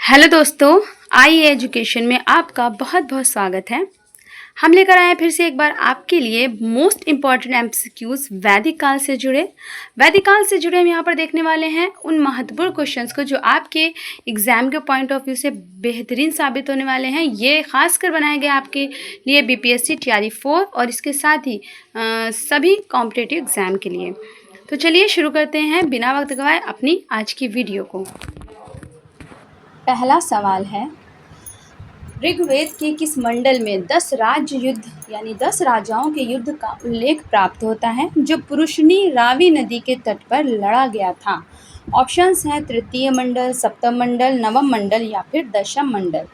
Hello दोस्तों, आई education में आपका बहुत बहुत स्वागत है। हम लेकर आए हैं फिर से एक बार आपके लिए मोस्ट इम्पॉर्टेंट एमसीक्यूज वैदिक काल से जुड़े। वैदिक काल से जुड़े हम यहाँ पर देखने वाले हैं उन महत्वपूर्ण क्वेश्चंस को जो आपके एग्जाम के पॉइंट ऑफ व्यू से बेहतरीन साबित होने वाले हैं। ये खासकर बनाए गए आपके लिए बीपीएससी टीआरई 4 और इसके साथ ही सभी कॉम्पिटेटिव एग्जाम के लिए। तो चलिए शुरू करते हैं बिना वक्त गवाए अपनी आज की वीडियो को। पहला सवाल है, ऋग्वेद के किस मंडल में 10 राज्य युद्ध यानी 10 राजाओं के युद्ध का उल्लेख प्राप्त होता है जो पुरुषनी रावी नदी के तट पर लड़ा गया था? ऑप्शंस हैं तृतीय मंडल, सप्तम मंडल, नवम मंडल या फिर दशम मंडल।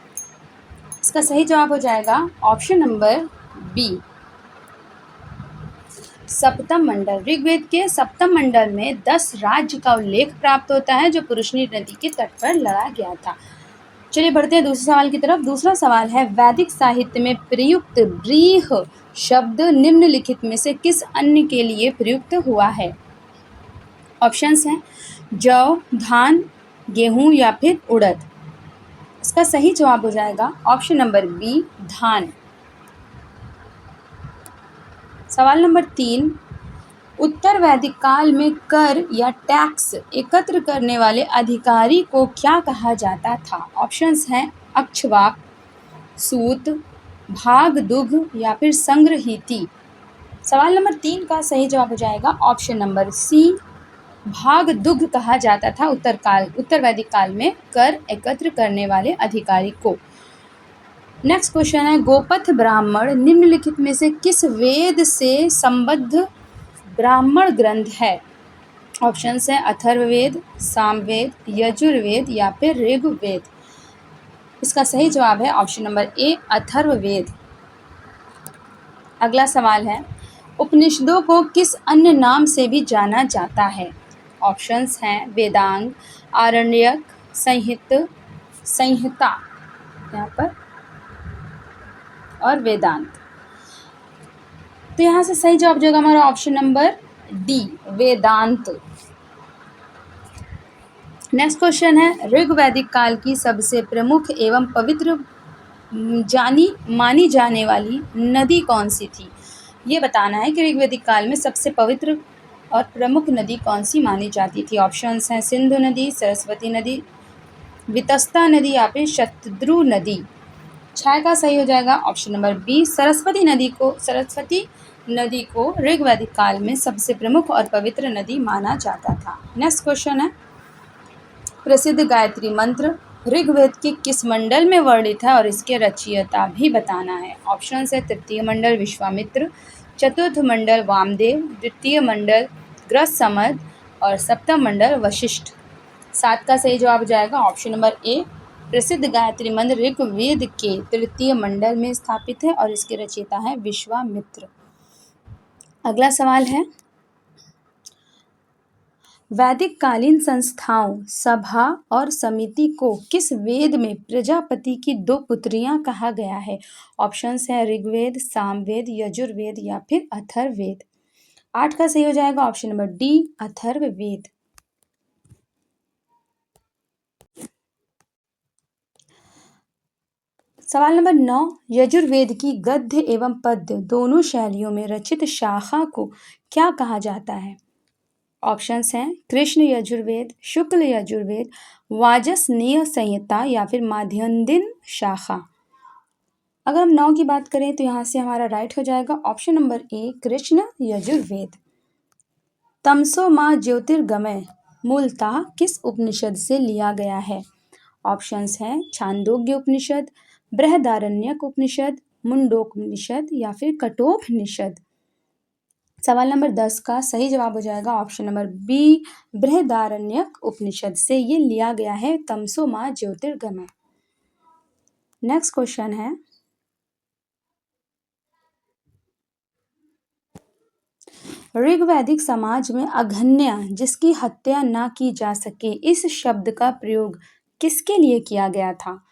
इसका सही जवाब हो जाएगा ऑप्शन नंबर बी, सप्तम मंडल। ऋग्वेद के सप्तम मंडल में 10 राज्य का उल्लेख प्राप्त होता है जो पुरुषनी नदी के तट पर लड़ा गया था। चलिए बढ़ते हैं दूसरे सवाल की तरफ। दूसरा सवाल है, वैदिक साहित्य में प्रयुक्त व्रीह शब्द निम्नलिखित में से किस अन्न के लिए प्रयुक्त हुआ है? ऑप्शंस हैं जौ, धान, गेहूं या फिर उड़द। इसका सही जवाब हो जाएगा ऑप्शन नंबर बी, धान। सवाल नंबर 3, उत्तर वैदिक काल में कर या टैक्स एकत्र करने वाले अधिकारी को क्या कहा जाता था? ऑप्शंस हैं अक्षवाक, सूत, भागदुग या फिर संग्रहीती। सवाल नंबर 3 का सही जवाब हो जाएगा ऑप्शन नंबर सी, भागदुग कहा जाता था उत्तर वैदिक काल में कर एकत्र करने वाले अधिकारी को। नेक्स्ट क्वेश्चन है, गोपथ ब्राह्मण निम्नलिखित में से किस वेद से संबद्ध ब्राह्मण ग्रंथ है? ऑप्शंस हैं अथर्ववेद, सामवेद, यजुर्वेद या फिर ऋग्वेद। इसका सही जवाब है ऑप्शन नंबर ए, अथर्ववेद। अगला सवाल है, उपनिषदों को किस अन्य नाम से भी जाना जाता है? ऑप्शंस हैं वेदांग, आरण्यक, संहिता यहाँ पर और वेदांत। तो यहाँ से सही जवाब जो हमारा ऑप्शन नंबर डी, वेदांत। नेक्स्ट क्वेश्चन है, ऋग्वैदिक काल की सबसे प्रमुख एवं पवित्र मानी जाने वाली नदी कौन सी थी? ये बताना है कि ऋग्वैदिक काल में सबसे पवित्र और प्रमुख नदी कौन सी मानी जाती थी। ऑप्शंस हैं सिंधु नदी, सरस्वती नदी, वितस्ता नदी या फिर शतद्रु नदी। 6 का सही हो जाएगा ऑप्शन नंबर बी, सरस्वती नदी को ऋग्वैदिक काल में सबसे प्रमुख और पवित्र नदी माना जाता था। नेक्स्ट क्वेश्चन है, प्रसिद्ध गायत्री मंत्र ऋग्वेद के किस मंडल में वर्णित है और इसके रचयिता भी बताना है? ऑप्शन है तृतीय मंडल विश्वामित्र, चतुर्थ मंडल वामदेव, द्वितीय मंडल ग्रसमद और सप्तम मंडल वशिष्ठ। 7 का सही जवाब जाएगा ऑप्शन नंबर ए, प्रसिद्ध गायत्री मंत्र ऋग्वेद के तृतीय मंडल में स्थापित है और इसके रचयिता है विश्वामित्र। अगला सवाल है, वैदिक कालीन संस्थाओं, सभा और समिति को किस वेद में प्रजापति की 2 पुत्रियां कहा गया है? ऑप्शंस हैं ऋग्वेद, सामवेद, यजुर्वेद या फिर अथर्ववेद। 8 का सही हो जाएगा ऑप्शन नंबर डी, अथर्ववेद। सवाल नंबर 9, यजुर्वेद की गद्य एवं पद्य दोनों शैलियों में रचित शाखा को क्या कहा जाता है? ऑप्शंस हैं कृष्ण यजुर्वेद, शुक्ल यजुर्वेद, वाजसनेय संहिता या फिर माध्यन्दिन शाखा। अगर हम 9 की बात करें तो यहाँ से हमारा राइट हो जाएगा option number A, Krishna Yajurveda. तमसो माँ ज्योतिर्गमय मूलतः किस उपनिषद से लिया गया है? ऑप्शंस हैं छांदोग्य उपनिषद, बृहदारण्यक उपनिषद, मुंडोपनिषद या फिर कठोपनिषद। सवाल नंबर 10 का सही जवाब हो जाएगा option number B, Brihadaranyaka Upanishad से ये लिया गया है, तमसो माँ ज्योतिर्गमय। नेक्स्ट क्वेश्चन है, ऋग्वैदिक समाज में अघन्या जिसकी हत्या ना की जा सके इस शब्द का प्रयोग किसके लिए किया गया था?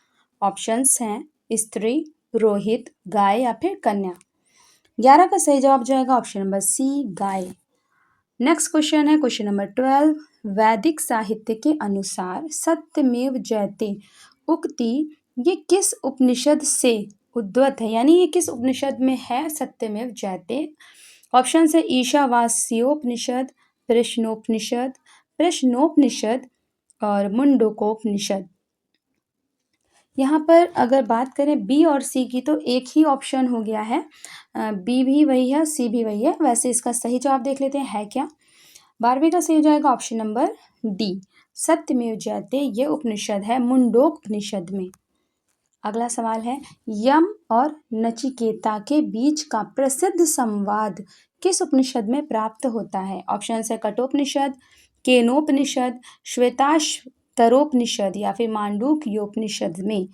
ऑप्शंस हैं स्त्री, पुरोहित, गाय या फिर कन्या। 11 का सही जवाब जाएगा ऑप्शन नंबर सी, गाय। नेक्स्ट क्वेश्चन है क्वेश्चन नंबर 12। वैदिक साहित्य के अनुसार सत्यमेव जयते उक्ति ये किस उपनिषद से उद्भत है, यानी ये किस उपनिषद में है सत्यमेव जयते। ऑप्शन है ईशावास्योपनिषद, प्रश्नोपनिषद, प्रश्नोपनिषद और मुंडकोपनिषद। यहाँ पर अगर बात करें बी और सी की तो एक ही ऑप्शन हो गया है, बी भी वही है, सी भी वही है। वैसे इसका सही जवाब देख लेते हैं है क्या। 12वीं का सही हो जाएगा ऑप्शन नंबर डी, सत्यमेव जयते ये उपनिषद है मुंडोक उपनिषद में। अगला सवाल है यम और नचिकेता के बीच का प्रसिद्ध संवाद किस उपनिषद में प्राप्त होता है। ऑप्शन है कठोपनिषद, केनोपनिषद, श्वेताश्वतरोपनिषद या फिर मांडूक्योपनिषद में।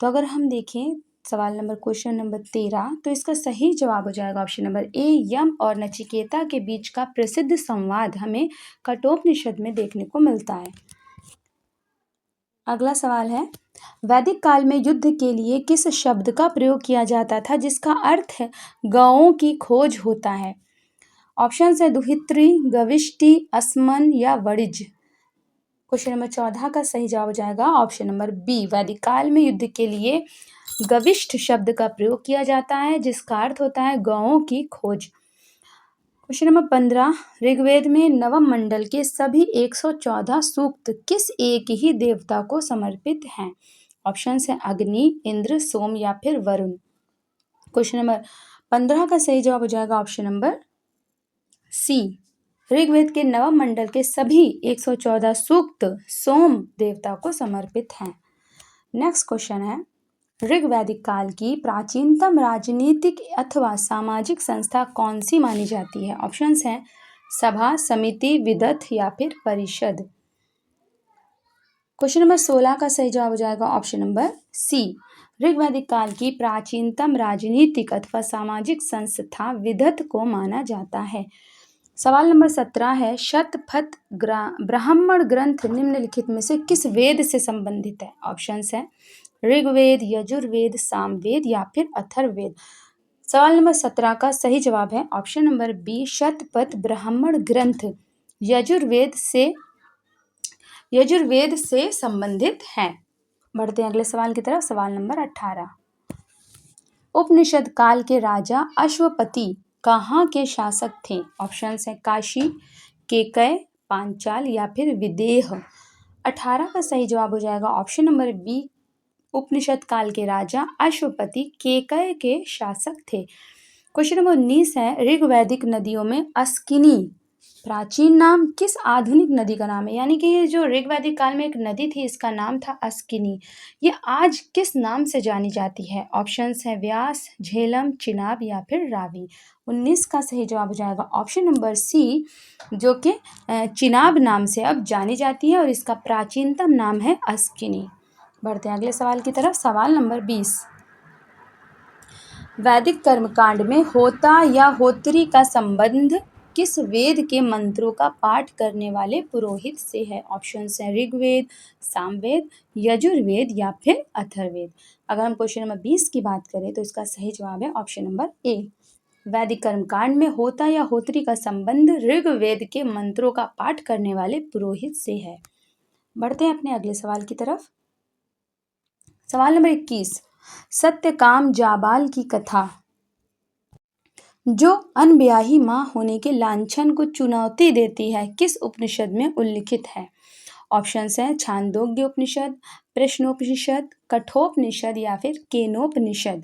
तो अगर हम देखें सवाल नंबर क्वेश्चन नंबर 13 तो इसका सही जवाब हो जाएगा ऑप्शन नंबर ए, यम और नचिकेता के बीच का प्रसिद्ध संवाद हमें कठोपनिषद में देखने को मिलता है। अगला सवाल है वैदिक काल में युद्ध के लिए किस शब्द का प्रयोग किया जाता था जिसका अर्थ है गौओं की खोज होता है। ऑप्शन है दुहित्री, गविष्टि, असमन या वणिज। क्वेश्चन नंबर 14 का सही जवाब हो जाएगा ऑप्शन नंबर बी, वैदिक काल में युद्ध के लिए गविष्ठ शब्द का प्रयोग किया जाता है जिसका अर्थ होता है गौओं की खोज। क्वेश्चन नंबर 15 ऋग्वेद में नवम मंडल के सभी 114 सूक्त किस एक ही देवता को समर्पित हैं। ऑप्शन है अग्नि, इंद्र, सोम या फिर वरुण। क्वेश्चन नंबर 15 का सही जवाब हो जाएगा ऑप्शन नंबर सी, ऋग्वेद के नवम मंडल के सभी 114 सूक्त सोम देवता को समर्पित हैं। नेक्स्ट क्वेश्चन है ऋग्वैदिक काल की प्राचीनतम राजनीतिक अथवा सामाजिक संस्था कौन सी मानी जाती है। ऑप्शंस हैं सभा, समिति, विदथ या फिर परिषद। क्वेश्चन नंबर 16 का सही जवाब हो जाएगा ऑप्शन नंबर सी, ऋग्वैदिक काल की प्राचीनतम राजनीतिक अथवा सामाजिक संस्था विदथ को माना जाता है। सवाल नंबर 17 है शतपथ ब्राह्मण ग्रंथ निम्नलिखित में से किस वेद से संबंधित है। ऑप्शंस है ऋग्वेद, यजुर्वेद, सामवेद या फिर अथर्ववेद। सवाल नंबर 17 का सही जवाब है option number B, Shatapatha Brahmana ग्रंथ यजुर्वेद से संबंधित हैं। बढ़ते हैं अगले सवाल की तरफ। सवाल नंबर 18 उपनिषद काल के राजा अश्वपति कहाँ के शासक थे। ऑप्शन है काशी, केकय, पांचाल या फिर विदेह। 18 का सही जवाब हो जाएगा ऑप्शन नंबर बी, उपनिषद काल के राजा अश्वपति केकय के शासक थे। क्वेश्चन नंबर 19 है ऋग्वैदिक नदियों में अस्किनी प्राचीन नाम किस आधुनिक नदी का नाम है, यानी कि ये जो ऋग्वैदिक काल में एक नदी थी इसका नाम था अस्किनी, ये आज किस नाम से जानी जाती है। ऑप्शंस है व्यास, झेलम, चिनाब या फिर रावी। 19 का सही जवाब हो जाएगा ऑप्शन नंबर सी, जो कि चिनाब नाम से अब जानी जाती है और इसका प्राचीनतम नाम है अस्किनी। बढ़ते हैं अगले सवाल की तरफ। सवाल नंबर 20 वैदिक कर्मकांड में होता या होत्री का संबंध किस वेद के मंत्रों का पाठ करने वाले पुरोहित से है। ऑप्शंस हैं ऋग्वेद, सामवेद, यजुर्वेद या फिर अथर्ववेद। अगर हम क्वेश्चन नंबर 20 की बात करें तो इसका सही जवाब है ऑप्शन नंबर ए, वैदिक कर्मकांड में होता या होत्री का संबंध ऋग्वेद के मंत्रों का पाठ करने वाले पुरोहित से है। बढ़ते हैं अपने अगले सवाल की तरफ। सवाल नंबर 21 सत्यकाम जाबाल की कथा जो अनब्याही मां होने के लांछन को चुनौती देती है किस उपनिषद में उल्लिखित है। ऑप्शंस हैं छांदोग्य उपनिषद, प्रश्नोपनिषद, कठोपनिषद या फिर केनोपनिषद।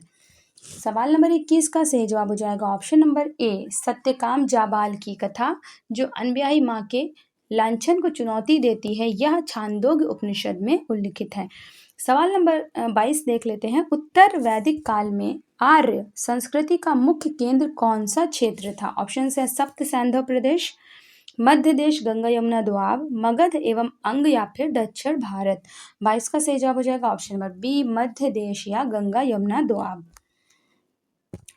सवाल नंबर 21 का सही जवाब हो जाएगा option number A, Satyakam Jabala की कथा जो अनब्याही मां के लांछन को चुनौती देती है, यह छांदोग्य उपनिषद में उल्लिखित है। सवाल नंबर 22 देख लेते हैं। उत्तर वैदिक काल में आर्य संस्कृति का मुख्य केंद्र कौन सा क्षेत्र था। ऑप्शन है सप्त सैंधव प्रदेश, मध्य देश, गंगा यमुना दोआब, मगध एवं अंग या फिर दक्षिण भारत। 22 का सही जवाब हो जाएगा ऑप्शन नंबर बी, मध्य देश या गंगा यमुना दोआब।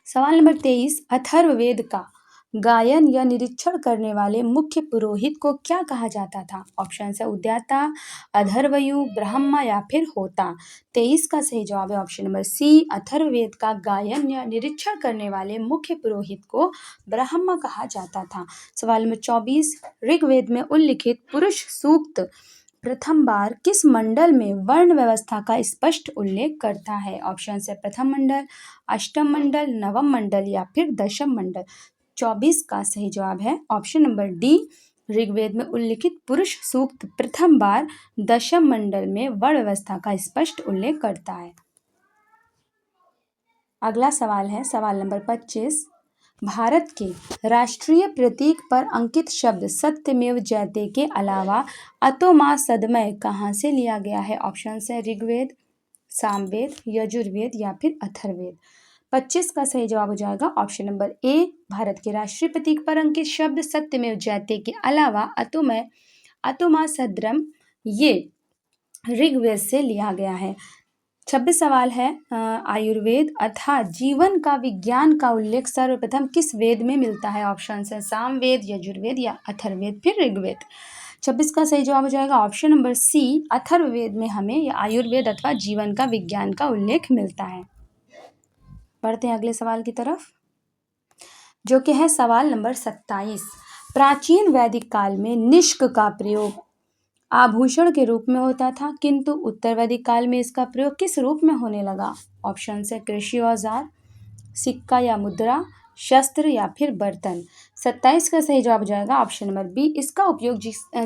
सवाल नंबर 23 अथर्ववेद का गायन या निरीक्षण करने वाले मुख्य पुरोहित को क्या कहा जाता था? ऑप्शन है उद्याता, अधर्वयु, ब्रह्मा या फिर होता। 23 का सही जवाब है ऑप्शन नंबर सी, अथर्ववेद का गायन या निरीक्षण करने वाले मुख्य पुरोहित को ब्रह्मा कहा जाता था। सवाल नंबर 24, ऋग्वेद में उल्लिखित पुरुष सूक्त प्रथम बार किस मंडल में वर्ण व्यवस्था का स्पष्ट उल्लेख करता है? ऑप्शन है प्रथम मंडल, अष्टम मंडल, नवम मंडल या फिर दशम मंडल। 24 का सही जवाब है ऑप्शन नंबर डी, ऋग्वेद में उल्लिखित पुरुष सूक्त प्रथम बार दशम मंडल में वर्ण व्यवस्था का स्पष्ट उल्लेख करता है। अगला सवाल है सवाल नंबर 25, भारत के राष्ट्रीय प्रतीक पर अंकित शब्द सत्यमेव जयते के अलावा अतो मा सदमय कहाँ से लिया गया है? ऑप्शन है ऋग्वेद, सामवेद, यजुर्वेद या फिर अथर्ववेद। 25 का सही जवाब हो जाएगा ऑप्शन नंबर ए, भारत के राष्ट्रीय प्रतीक पर अंकित शब्द सत्यमेव जयते के अलावा अतो मा सद्रम ये ऋग्वेद से लिया गया है। 26 सवाल है आयुर्वेद अर्थात जीवन का विज्ञान का उल्लेख सर्वप्रथम किस वेद में मिलता है? ऑप्शन है सामवेद, यजुर्वेद या अथर्ववेद फिर ऋग्वेद। 26 का सही जवाब हो जाएगा ऑप्शन नंबर सी, अथर्ववेद में हमें आयुर्वेद अथवा जीवन का विज्ञान का उल्लेख मिलता है। बढ़ते हैं अगले सवाल की तरफ, जो कि है सवाल नंबर 27, प्राचीन वैदिक काल में निष्क का प्रयोग आभूषण के रूप में होता था, किंतु उत्तर वैदिक काल में इसका प्रयोग किस रूप में होने लगा? ऑप्शन है कृषि औजार, सिक्का या मुद्रा, शस्त्र या फिर बर्तन। 27 का सही जवाब हो जाएगा ऑप्शन नंबर बी, इसका उपयोग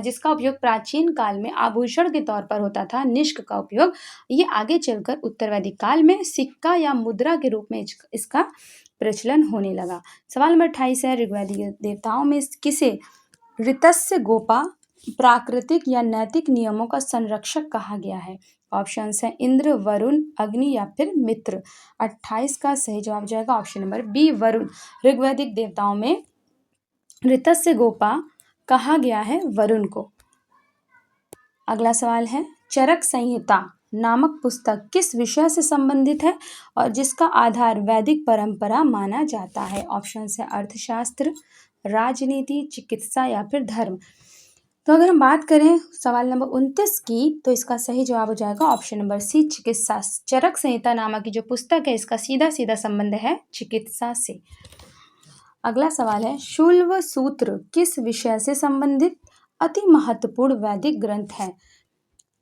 जिसका उपयोग प्राचीन काल में आभूषण के तौर पर होता था, निष्क का उपयोग, ये आगे चलकर उत्तर वैदिक काल में सिक्का या मुद्रा के रूप में इसका प्रचलन होने लगा। सवाल नंबर 28 है, ऋग्वैदिक देवताओं में किसे ऋतस्य गोपा प्राकृतिक या नैतिक नियमों का संरक्षक कहा गया है? ऑप्शन है इंद्र, वरुण, अग्नि या फिर मित्र। 28 का सही जवाब जाएगा ऑप्शन नंबर बी, वरुण। ऋग्वैदिक देवताओं में ऋतस्य गोपा कहा गया है वरुण को। अगला सवाल है, चरक संहिता नामक पुस्तक किस विषय से संबंधित है और जिसका आधार वैदिक परंपरा माना जाता है? ऑप्शन है अर्थशास्त्र, राजनीति, चिकित्सा या फिर धर्म। तो अगर हम बात करें सवाल नंबर 29 की, तो इसका सही जवाब हो जाएगा ऑप्शन नंबर सी, चिकित्सा। चरक संहिता नामक की जो पुस्तक है, इसका सीधा सीधा संबंध है चिकित्सा से। अगला सवाल है, शुल्व सूत्र किस विषय से संबंधित अति महत्वपूर्ण वैदिक ग्रंथ है?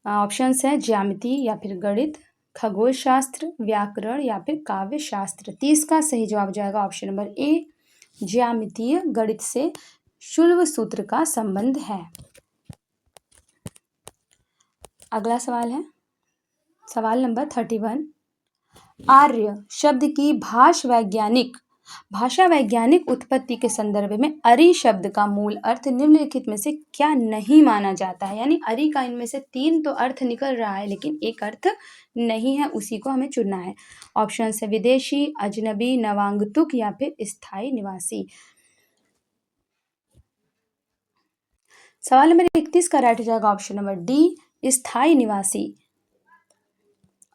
ऑप्शन है ज्यामिति या फिर गणित, खगोल शास्त्र, व्याकरण या फिर काव्य शास्त्र। 30 का सही जवाब हो जाएगा ऑप्शन नंबर ए, ज्यामितीय गणित से शुल्व सूत्र का संबंध है। अगला सवाल है सवाल नंबर 31, आर्य शब्द की भाषा वैज्ञानिक उत्पत्ति के संदर्भ में अरि शब्द का मूल अर्थ निम्नलिखित में से क्या नहीं माना जाता है? यानी अरि का इनमें से 3 तो अर्थ निकल रहा है, लेकिन एक अर्थ नहीं है, उसी को हमें चुनना है। ऑप्शन है विदेशी, अजनबी, नवांगतुक या फिर स्थायी निवासी। सवाल नंबर 31 का राइट हो जाएगा ऑप्शन नंबर डी, स्थायी निवासी।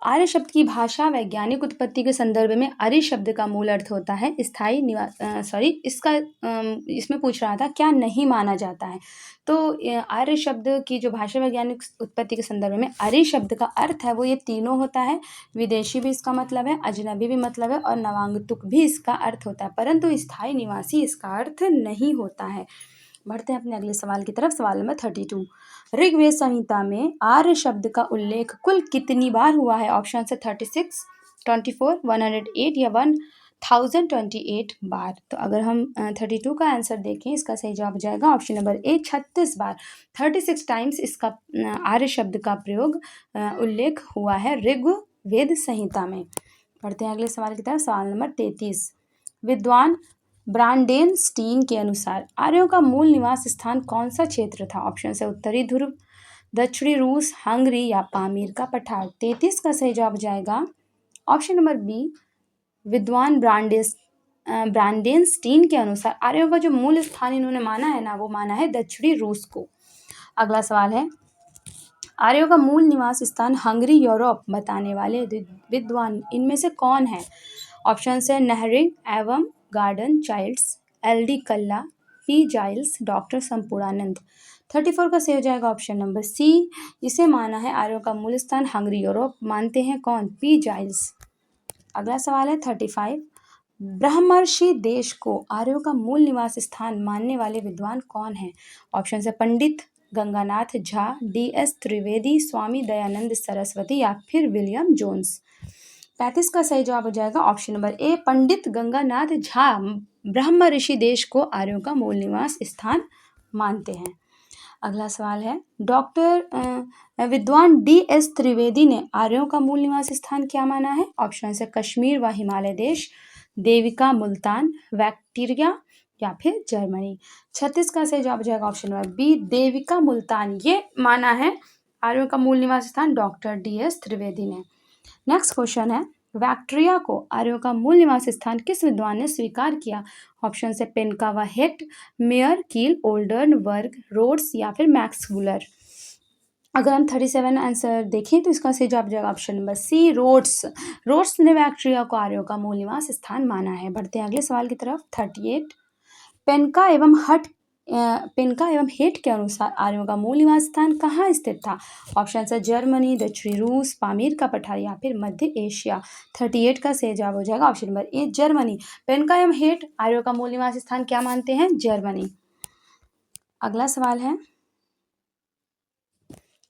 आर्य शब्द की भाषा वैज्ञानिक उत्पत्ति के संदर्भ में आर्य शब्द का मूल अर्थ होता है स्थायी निवासी। इसमें पूछ रहा था क्या नहीं माना जाता है, तो आर्य शब्द की जो भाषा वैज्ञानिक उत्पत्ति के संदर्भ में आर्य शब्द का अर्थ है वो ये तीनों होता है। विदेशी भी इसका मतलब है, अजनबी भी मतलब है और नवांगतुक भी इसका अर्थ होता है, परंतु स्थायी निवासी इसका अर्थ नहीं होता है। बढ़ते हैं अपने अगले सवाल की तरफ। सवाल नंबर 32, ऋग्वेद संहिता में आर्य शब्द का उल्लेख कुल कितनी बार हुआ है? ऑप्शन है 36, 24, 108 या 1028 बार। तो अगर हम 32 का आंसर देखें, इसका सही जवाब हो जाएगा option number A, 36 bar. 36 times इसका आर्य शब्द का प्रयोग उल्लेख हुआ है ऋग्वेद संहिता में। बढ़ते हैं अगले सवाल की तरफ। सवाल नंबर 33, विद्वान ब्रांडेनस्टीन के अनुसार आर्यों का मूल निवास स्थान कौन सा क्षेत्र था? ऑप्शन है उत्तरी ध्रुव, दक्षिणी रूस, हंगरी या पामीर का पठार। 33 का सही जवाब जाएगा ऑप्शन नंबर बी, विद्वान ब्रांडेनस्टीन के अनुसार आर्यों का जो मूल स्थान इन्होंने माना है ना, वो माना है दक्षिणी रूस को। अगला सवाल है, आर्यों का मूल निवास स्थान हंगरी यूरोप बताने वाले विद्वान इनमें से कौन है? ऑप्शन है नेहरिंग एवं गार्डन चाइल्ड्स, LD कल्ला, P जाइल्स, डॉक्टर संपूर्णानंद। 34 का सही हो जाएगा ऑप्शन नंबर सी। इसे माना है आर्यों का मूल स्थान हंगरी, यूरोप। मानते हैं कौन? P Giles. अगला सवाल है 35। ब्रह्मर्षि देश को आर्यों का मूल निवास स्थान मानने वाले विद्वान कौन हैं? ऑप्शन है पंडित गंगानाथ झा, DS त्रिवेदी, स्वामी दयानंद सरस्वती या फिर विलियम जोन्स। 35 का सही जवाब हो जाएगा ऑप्शन नंबर ए, पंडित गंगानाथ झा ब्रह्म ऋषि देश को आर्यों का मूल निवास स्थान मानते हैं। अगला सवाल है विद्वान DS त्रिवेदी ने आर्यों का मूल निवास स्थान क्या माना है? ऑप्शन है कश्मीर व हिमालय देश, देविका मुल्तान, बैक्टीरिया या फिर जर्मनी। 36 का सही जवाब हो जाएगा option number B, Devika Multan. ये माना है आर्यों का मूल निवास स्थान डॉक्टर DS त्रिवेदी ने। नेक्स्ट क्वेश्चन है बैक्टीरिया को आर्यों का मूल निवास स्थान किस विद्वान ने स्वीकार किया? ऑप्शन है पेनका व हेट, मेयर, कील, ओल्डर्न, वर्ग, रोड्स या फिर मैक्स वुलर। अगर हम 37 आंसर देखें तो इसका सही जवाब जाएगा option number C, Rhodes. Rhodes ने बैक्टीरिया को आर्यों का मूल निवास स्थान माना है। बढ़ते हैं अगले सवाल की तरफ। 38 पेनका एवं हेट के अनुसार आर्यों का मूल निवास स्थान कहाँ स्थित था? ऑप्शन है जर्मनी, दक्षिणी रूस, पामीर का पठार या फिर मध्य एशिया। 38 का सही जवाब हो जाएगा ऑप्शन नंबर ए, जर्मनी। पेनका एवं हेट आर्यों का मूल निवास स्थान क्या मानते हैं? जर्मनी। अगला सवाल है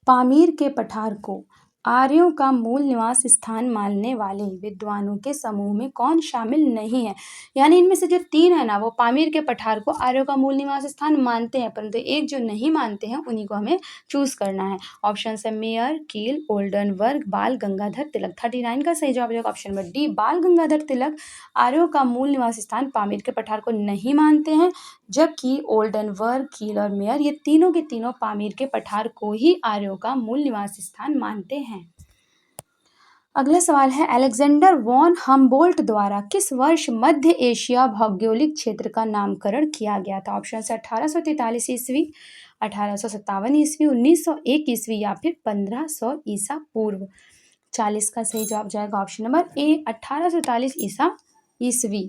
पामीर के पठार को आर्यों का मूल निवास स्थान मानने वाले विद्वानों के समूह में कौन शामिल नहीं है? यानी इनमें से जो 3 है ना, वो पामीर के पठार को आर्यों का मूल निवास स्थान मानते हैं, परंतु एक जो नहीं मानते हैं उन्हीं को हमें चूज करना है। ऑप्शन है मेयर, कील, ओल्डन, वर्ग, बाल गंगाधर तिलक। 39 का सही जवाब होगा ऑप्शन नंबर डी, बाल गंगाधर तिलक आर्यों का मूल निवास स्थान पामीर के पठार को नहीं मानते हैं, जबकि ओल्डन, वर्ग, कील और मेयर ये तीनों के तीनों पामीर के पठार को ही आर्यों का मूल निवास स्थान मानते हैं। अगला सवाल है अलेक्जेंडर वॉन हम्बोल्ट द्वारा किस वर्ष मध्य एशिया भौगोलिक क्षेत्र का नामकरण किया गया था? ऑप्शन है 1843 ईस्वी, 1857 ईस्वी, 1901 ईस्वी या फिर 1500 ईसा पूर्व। 40 का सही जवाब जाएगा ऑप्शन नंबर ए, 1843 ईसा ईस्वी।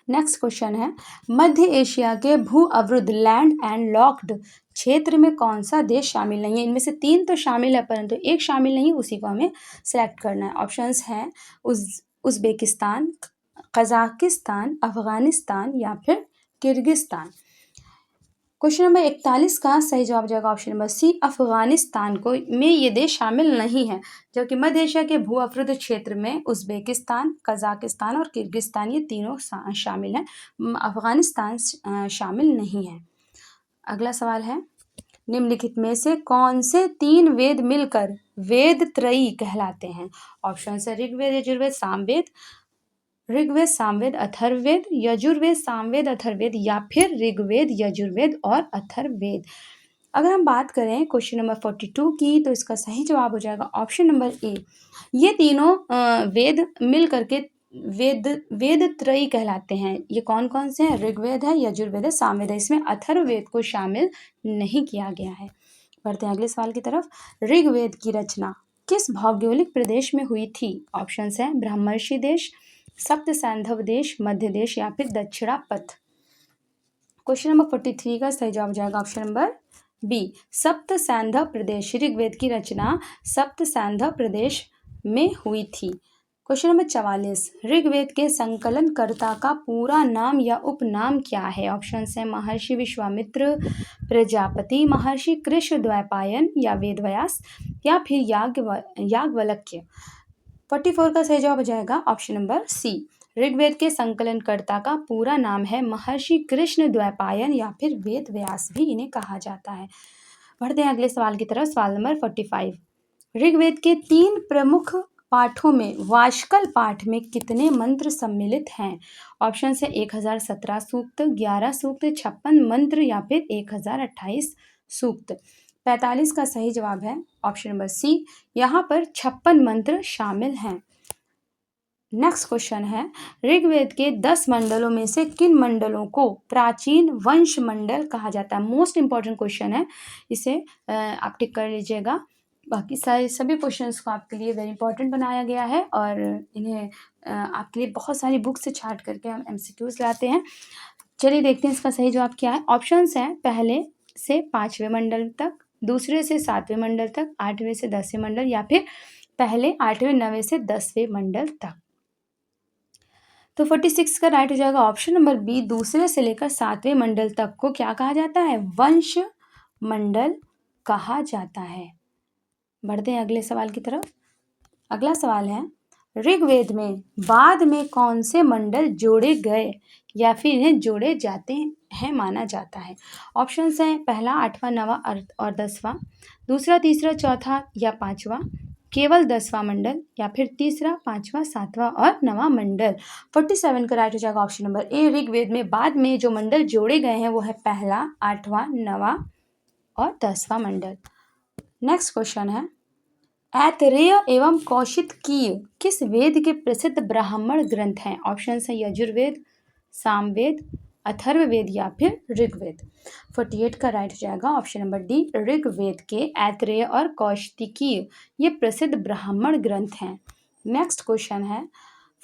नेक्स्ट क्वेश्चन है मध्य एशिया के भू अवरुद्ध लैंड एंड लॉक्ड क्षेत्र में कौन सा देश शामिल नहीं है? इनमें से 3 तो शामिल है परंतु एक शामिल नहीं, उसी को हमें सेलेक्ट करना है। ऑप्शंस हैं उज्बेकिस्तान, कजाकिस्तान, अफगानिस्तान या फिर किर्गिस्तान। क्वेश्चन नंबर 41 का सही जवाब जाएगा ऑप्शन नंबर सी, अफगानिस्तान को में ये देश शामिल नहीं है, जबकि मध्य एशिया के भू अवरुद्ध क्षेत्र में उज्बेकिस्तान, कजाकिस्तान और किर्गिस्तान ये तीनों शामिल हैं, अफगानिस्तान शामिल नहीं है। अगला सवाल है निम्नलिखित में से कौन से 3 वेद मिलकर वेद त्रयी कहलाते हैं? ऑप्शन है ऋग्वेद, यजुर्वेद, सामवेद, ऋग्वेद, सामवेद, अथर्ववेद, यजुर्वेद, सामवेद, अथर्ववेद या फिर ऋग्वेद, यजुर्वेद और अथर्ववेद। अगर हम बात करें क्वेश्चन नंबर 42 की तो इसका सही जवाब हो जाएगा ऑप्शन नंबर ए, ये तीनों वेद मिल करके वेद त्रयी कहलाते हैं। ये कौन कौन से हैं? ऋग्वेद है, यजुर्वेद है, सामवेद है। इसमें अथर्ववेद को शामिल नहीं किया गया है। बढ़ते हैं अगले सवाल की तरफ। ऋग्वेद की रचना किस भौगोलिक प्रदेश में हुई थी? ऑप्शन है ब्रह्मर्षि देश, सप्त सैंधव देश, मध्य देश या फिर दक्षिणापथ। क्वेश्चन नंबर 43 का सही जवाब जाएगा ऑप्शन नंबर बी, सप्त सैंधव प्रदेश। ऋग्वेद की रचना सप्त सैंधव प्रदेश में हुई थी। क्वेश्चन नंबर 44 ऋग्वेद के संकलनकर्ता का पूरा नाम या उपनाम क्या है? ऑप्शन है महर्षि विश्वामित्र, प्रजापति, महर्षि कृष्ण द्वैपायन या वेदव्यास या फिर याज्ञवल्क्य। 44 का सही जवाब हो जाएगा ऑप्शन नंबर सी, ऋग्वेद के संकलनकर्ता का पूरा नाम है महर्षि कृष्ण द्वैपायन या फिर वेदव्यास भी इन्हें कहा जाता है। बढ़ते हैं अगले सवाल की तरफ। सवाल नंबर 45 ऋग्वेद के 3 प्रमुख पाठों में वाष्कल पाठ में कितने मंत्र सम्मिलित हैं? ऑप्शन है 1017 सूक्त, 11 सूक्त, 56 मंत्र या फिर 1028 सूक्त। 45 का सही जवाब है ऑप्शन नंबर सी, यहाँ पर 56 मंत्र शामिल हैं। नेक्स्ट क्वेश्चन है ऋग्वेद के 10 मंडलों में से किन मंडलों को प्राचीन वंश मंडल कहा जाता है? मोस्ट इंपॉर्टेंट क्वेश्चन है, इसे आप टिक कर लीजिएगा। बाकी सारे सभी क्वेश्चंस को आपके लिए वेरी इंपॉर्टेंट बनाया गया है और इन्हें आपके लिए बहुत सारी बुक्स से छाट करके हम MCQs लाते हैं। चलिए देखते हैं इसका सही जवाब क्या है। ऑप्शंस हैं पहले से 5वें मंडल तक, दूसरे से 7वें मंडल तक, 8वें से 10वें मंडल, या फिर पहले 8वें 9वें से 10वें मंडल तक। तो 46 का राइट हो जाएगा ऑप्शन नंबर बी, दूसरे से लेकर 7वें मंडल तक को क्या कहा जाता है? वंश मंडल कहा जाता है। बढ़ते हैं अगले सवाल की तरफ। अगला सवाल है, ऋग्वेद में बाद में कौन से मंडल जोड़े गए या फिर इन्हें जोड़े जाते हैं माना जाता है? ऑप्शंस हैं पहला, 8वां, 9वां और 10वां, दूसरा, तीसरा, चौथा या 5वां, केवल 10वां मंडल, या फिर तीसरा, 5वां, 7वां और 9वां मंडल। 47 का राइट हो जाएगा ऑप्शन नंबर ए, ऋग्वेद में बाद में जो मंडल जोड़े गए हैं वो है पहला, 8वां, 9वां और 10वां मंडल। नेक्स्ट क्वेश्चन है, ऐतरेय एवं कौशितकीय किस वेद के प्रसिद्ध ब्राह्मण ग्रंथ हैं? ऑप्शन है यजुर्वेद, सामवेद, अथर्ववेद या फिर ऋग्वेद। 48 का राइट हो जाएगा ऑप्शन नंबर डी, ऋग्वेद के ऐतरेय और कौशितकीय ये प्रसिद्ध ब्राह्मण ग्रंथ हैं। नेक्स्ट क्वेश्चन है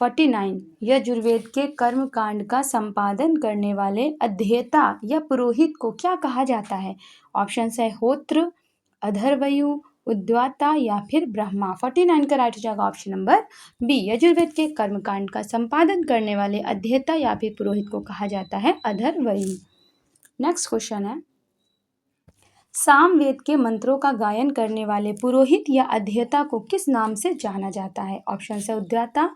49, यजुर्वेद के कर्म कांड का संपादन करने वाले अध्येता या पुरोहित को क्या कहा जाता है? ऑप्शन है होत्र, अधर्वयु, उद्वाता या फिर ब्रह्मा। 49 का राइट हो जाएगा ऑप्शन नंबर बी, यजुर्वेद के कर्मकांड का संपादन करने वाले अध्येता या फिर पुरोहित को कहा जाता है अधर्वयु। नेक्स्ट क्वेश्चन है, सामवेद के मंत्रों का गायन करने वाले पुरोहित या अध्येता को किस नाम से जाना जाता है? ऑप्शन है उद्गाता,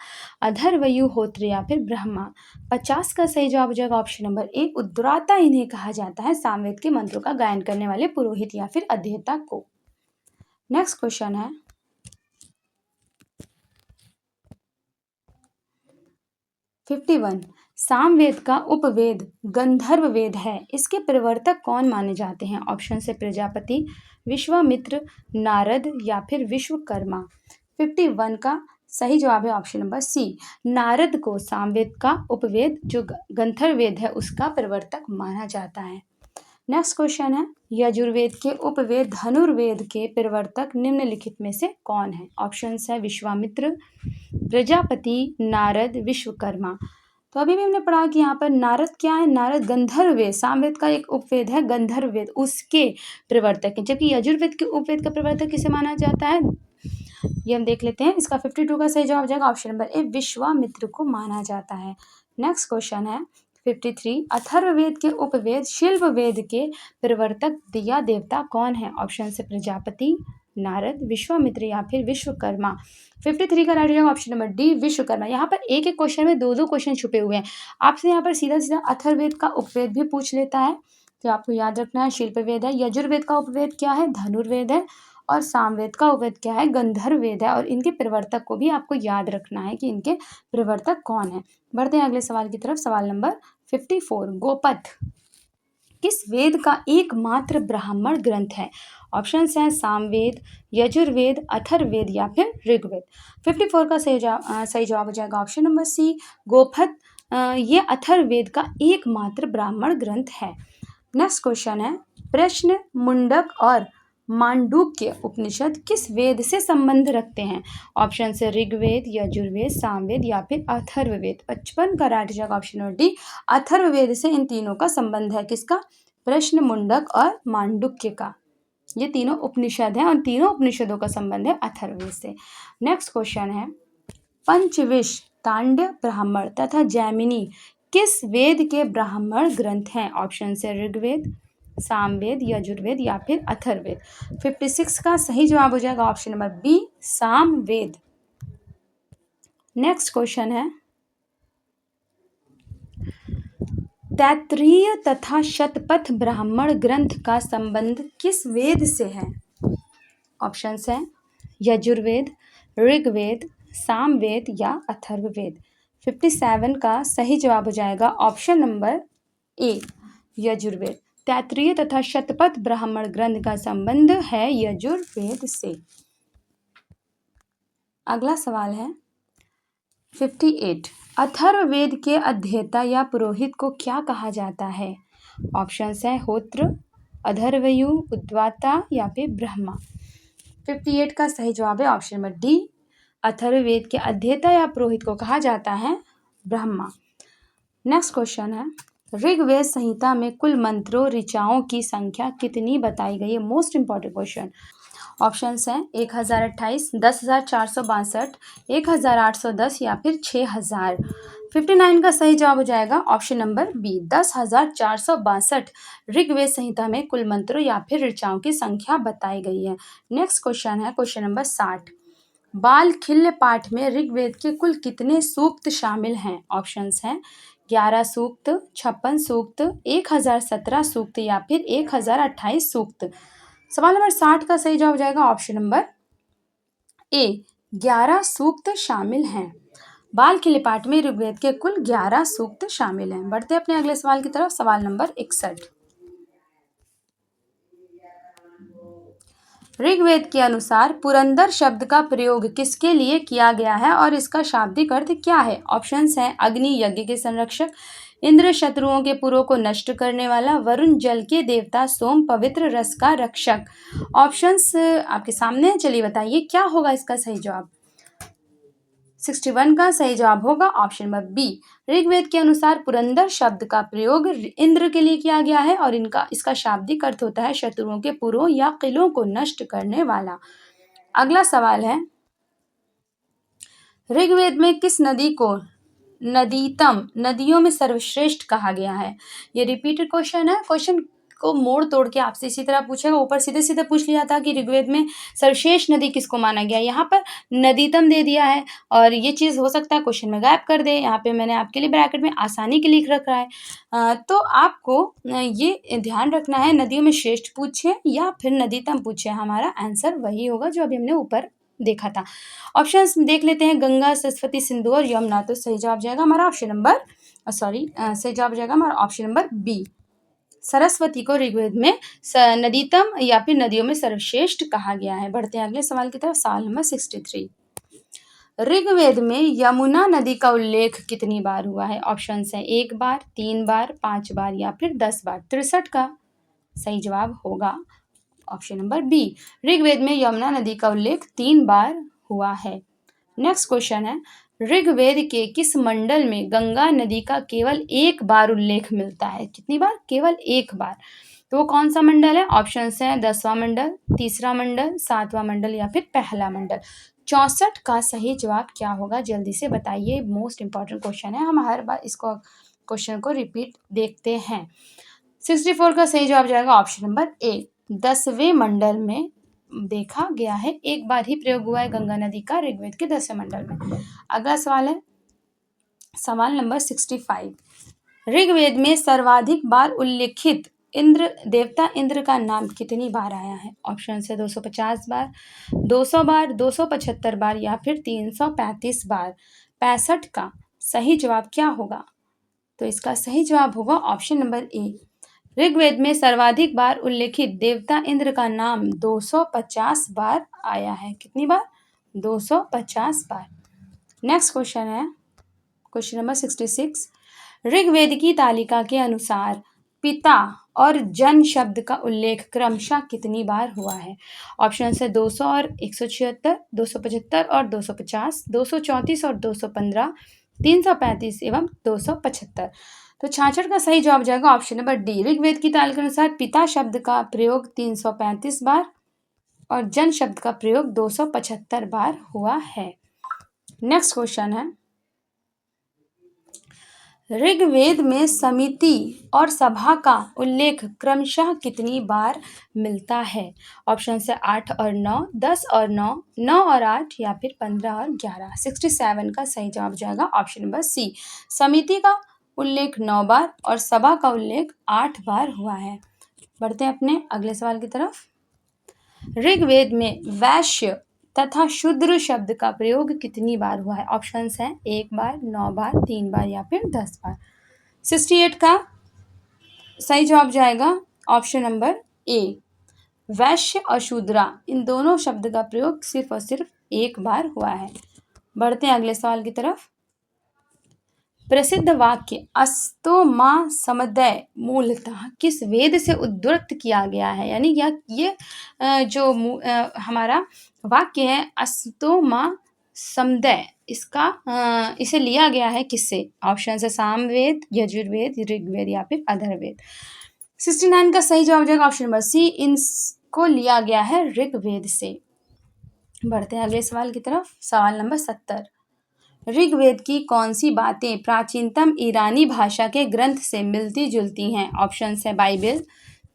अधर्वयु, होत्र या फिर ब्रह्मा। 50 का सही जवाब हो जाएगा ऑप्शन नंबर ए, उद्गाता इन्हें कहा जाता है, सामवेद के मंत्रों का गायन करने वाले पुरोहित या फिर अध्येता को। नेक्स्ट क्वेश्चन है, 51, सामवेद का उपवेद गंधर्व वेद है, इसके प्रवर्तक कौन माने जाते हैं? ऑप्शन से प्रजापति, विश्वामित्र, नारद या फिर विश्वकर्मा। 51 का सही जवाब है ऑप्शन नंबर सी, नारद को सामवेद का उपवेद जो गंधर्व वेद है उसका प्रवर्तक माना जाता है। नेक्स्ट क्वेश्चन है, यजुर्वेद के उपवेद धनुर्वेद के प्रवर्तक निम्नलिखित में से कौन है? ऑप्शंस है विश्वामित्र, प्रजापति, नारद, विश्वकर्मा। तो अभी भी हमने पढ़ा कि यहाँ पर नारद क्या है? नारद गंधर्व वेद, सामवेद का एक उपवेद है गंधर्व वेद, उसके प्रवर्तक है, जबकि यजुर्वेद के उपवेद का प्रवर्तक किसे माना जाता है? ये हम देख लेते हैं। इसका 52 का सही जवाब हो जाएगा ऑप्शन नंबर ए, विश्वामित्र को माना जाता है। नेक्स्ट क्वेश्चन है 53, अथर्ववेद के उपवेद शिल्प वेद के प्रवर्तक दिया देवता कौन है? ऑप्शन से प्रजापति, नारद, विश्वामित्र या फिर विश्वकर्मा। 53 का राइट जाएगा ऑप्शन नंबर डी, विश्वकर्मा। यहाँ पर एक एक क्वेश्चन में दो दो क्वेश्चन छुपे हुए हैं, आपसे यहाँ पर सीधा सीधा अथर्ववेद का उपवेद भी पूछ लेता है, तो आपको याद रखना है शिल्प वेद है, यजुर्वेद का उपवेद क्या है? धनुर्वेद है, और सामवेद का उपवेद क्या है? गंधर्व वेद है, और इनके प्रवर्तक को भी आपको याद रखना है कि इनके प्रवर्तक कौन है। बढ़ते हैं अगले सवाल की तरफ। सवाल नंबर 54, गोपथ किस वेद का एकमात्र ब्राह्मण ग्रंथ है? ऑप्शंस हैं सामवेद, यजुर्वेद, अथर्ववेद या फिर ऋग्वेद। 54 का सही जवाब हो जाएगा ऑप्शन नंबर सी, गोपथ ये अथर्ववेद का एकमात्र ब्राह्मण ग्रंथ है। नेक्स्ट क्वेश्चन है, प्रश्न, मुंडक और मांडूक्य उपनिषद किस वेद से संबंध रखते हैं? ऑप्शन से ऋग्वेद, यजुर्वेद, सामवेद या फिर अथर्ववेद। 55 का राइट जाएगा ऑप्शन नंबर डी, अथर्ववेद से इन तीनों का संबंध है। किसका? प्रश्न, मुंडक और मांडूक्य का। ये तीनों उपनिषद हैं और तीनों उपनिषदों का संबंध है अथर्ववेद से। नेक्स्ट क्वेश्चन है, पंचविश, तांड्य ब्राह्मण तथा जैमिनी किस वेद के ब्राह्मण ग्रंथ हैं? ऑप्शन से ऋग्वेद, सामवेद, यजुर्वेद या फिर अथर्ववेद। 56 का सही जवाब हो जाएगा option number B, Samaveda. Next question है, तैत्तिरीय तथा शतपथ ब्राह्मण ग्रंथ का संबंध किस वेद से है? ऑप्शंस हैं यजुर्वेद, ऋग्वेद, सामवेद या अथर्ववेद। 57 का सही जवाब हो जाएगा option number A, Yajurveda. Taittiriya तथा शतपथ ब्राह्मण ग्रंथ का संबंध है यजुर्वेद से। अगला सवाल है 58, अथर्ववेद के अध्येता या पुरोहित को क्या कहा जाता है? ऑप्शंस है होत्र, अधर्वयु, उद्वाता या फिर ब्रह्मा। 58 का सही जवाब है ऑप्शन नंबर डी, अथर्ववेद के अध्येता या पुरोहित को कहा जाता है ब्रह्मा। नेक्स्ट क्वेश्चन है ऋग्वेद संहिता में कुल मंत्रों ऋचाओं की संख्या कितनी बताई गई है? Most important question. ऑप्शंस हैं 1028, 10,462, 1,810 या फिर 6,000। 59 का सही जवाब हो जाएगा ऑप्शन नंबर बी, 10,462 ऋग्वेद संहिता में कुल मंत्रों या फिर ऋचाओं की संख्या बताई गई है। नेक्स्ट क्वेश्चन है क्वेश्चन नंबर 60। बालखिल्य पाठ में ऋग्वेद के कुल कितने सूक्त शामिल हैं? ऑप्शंस हैं 11 सूक्त, 56 सूक्त, 1017 सूक्त या फिर 1028 सूक्त। सवाल नंबर 60 का सही जवाब हो जाएगा ऑप्शन नंबर ए, 11 सूक्त शामिल हैं। बालखिल्य पाठ में ऋग्वेद के कुल 11 सूक्त शामिल हैं। बढ़ते हैं अपने अगले सवाल की तरफ। सवाल नंबर 61। ऋग्वेद के अनुसार पुरंदर शब्द का प्रयोग किसके लिए किया गया है और इसका शाब्दिक अर्थ क्या है? ऑप्शंस हैं अग्नि यज्ञ के संरक्षक, इंद्र शत्रुओं के पुरों को नष्ट करने वाला, वरुण जल के देवता, सोम पवित्र रस का रक्षक। ऑप्शंस आपके सामने, चलिए बताइए क्या होगा इसका सही जवाब। 61 का सही जवाब होगा ऑप्शन नंबर बी। ऋग्वेद के अनुसार पुरंदर शब्द का प्रयोग इंद्र के लिए किया गया है और इसका शाब्दिक अर्थ होता है शत्रुओं के पुरों या किलों को नष्ट करने वाला। अगला सवाल है, ऋग्वेद में किस नदी को नदीतम नदियों में सर्वश्रेष्ठ कहा गया है? ये रिपीटेड क्वेश्चन है। क्वेश्चन को मोड़ तोड़ के आपसे इसी तरह पूछेगा। ऊपर सीधे सीधे पूछ लिया था कि ऋग्वेद में सर्वश्रेष्ठ नदी किसको माना गया, यहाँ पर नदीतम दे दिया है और ये चीज़ हो सकता है क्वेश्चन में गायब कर दे। यहाँ पे मैंने आपके लिए ब्रैकेट में आसानी के लिख रखा है। तो आपको ये ध्यान रखना है, नदियों में श्रेष्ठ पूछे या फिर नदीतम पूछे, हमारा आंसर वही होगा जो अभी हमने ऊपर देखा था। ऑप्शंस देख लेते हैं, गंगा, सरस्वती, सिंधु और यमुना। तो सही जवाब जाएगा हमारा ऑप्शन नंबर सही जवाब जाएगा हमारा ऑप्शन नंबर बी। सरस्वती को ऋग्वेद में नदीतम या फिर नदियों में सर्वश्रेष्ठ कहा गया है। बढ़ते हैं अगले सवाल की तरफ। सवाल नंबर 63। ऋग्वेद में यमुना नदी का उल्लेख कितनी बार हुआ है? ऑप्शंस हैं 1 बार, 3 बार, 5 बार या फिर 10 बार। 63 का सही जवाब होगा ऑप्शन नंबर बी। ऋग्वेद में यमुना नदी का उल्लेख 3 बार हुआ है। नेक्स्ट क्वेश्चन है, ऋग्वेद के किस मंडल में गंगा नदी का केवल एक बार उल्लेख मिलता है? कितनी बार? केवल एक बार। तो वो कौन सा मंडल है? ऑप्शंस हैं 10वां मंडल, 3रा मंडल, 7वां मंडल या फिर पहला मंडल। 64 का सही जवाब क्या होगा? जल्दी से बताइए, मोस्ट इंपॉर्टेंट क्वेश्चन है, हम हर बार इसको क्वेश्चन को रिपीट देखते हैं। 64 का सही जवाब जाएगा ऑप्शन नंबर ए, 10वें मंडल में देखा गया है, एक बार ही प्रयोग हुआ है गंगा नदी का ऋग्वेद के 10वें मंडल में। अगला सवाल है सवाल नंबर 65। ऋग्वेद में सर्वाधिक बार उल्लेखित देवता इंद्र का नाम कितनी बार आया है? ऑप्शन है 250 बार, 200 बार, 275 बार या फिर 335 बार। 65 का सही जवाब क्या होगा? तो इसका सही जवाब होगा ऑप्शन नंबर ए। ऋग्वेद में सर्वाधिक बार उल्लेखित देवता इंद्र का नाम 250 बार आया है। कितनी बार? 250 बार। नेक्स्ट क्वेश्चन है क्वेश्चन नंबर 66। ऋग्वेद की तालिका के अनुसार पिता और जन शब्द का उल्लेख क्रमशः कितनी बार हुआ है? ऑप्शन है 200 और 176, 275 और 250, 234 और 215, 335 एवं 275। तो 66 का सही जवाब जाएगा ऑप्शन नंबर डी। ऋग्वेद की तालिका के अनुसार पिता शब्द का प्रयोग 335 बार और जन शब्द का प्रयोग 275 बार हुआ है। नेक्स्ट क्वेश्चन है, ऋग्वेद में समिति और सभा का उल्लेख क्रमशः कितनी बार मिलता है? ऑप्शन से 8 और 9, 10 और 9, 9 और 8 या फिर 15 और 11। 67 का सही जवाब जाएगा ऑप्शन नंबर सी। समिति का उल्लेख 9 बार और सभा का उल्लेख 8 बार हुआ है। बढ़ते हैं अपने अगले सवाल की तरफ। ऋग्वेद में वैश्य तथा शूद्र शब्द का प्रयोग कितनी बार हुआ है? ऑप्शंस हैं 1 बार, 9 बार, 3 बार या फिर 10 बार। 68 का सही जवाब जाएगा ऑप्शन नंबर ए। वैश्य और शूद्रा इन दोनों शब्द का प्रयोग सिर्फ और सिर्फ एक बार हुआ है। बढ़ते हैं अगले सवाल की तरफ। प्रसिद्ध वाक्य अस्तो मां समदय मूलतः किस वेद से उद्धृत किया गया है? यानी ये जो हमारा वाक्य है अस्तो मां समदय इसे लिया गया है किससे? ऑप्शन है सामवेद, यजुर्वेद, ऋग्वेद या फिर अथर्ववेद। 69 का सही जवाब हो जाएगा ऑप्शन नंबर सी, इनको लिया गया है ऋग्वेद से। बढ़ते हैं अगले सवाल की तरफ। सवाल नंबर 70, ऋग्वेद की कौन सी बातें प्राचीनतम ईरानी भाषा के ग्रंथ से मिलती जुलती हैं? ऑप्शन है बाइबल,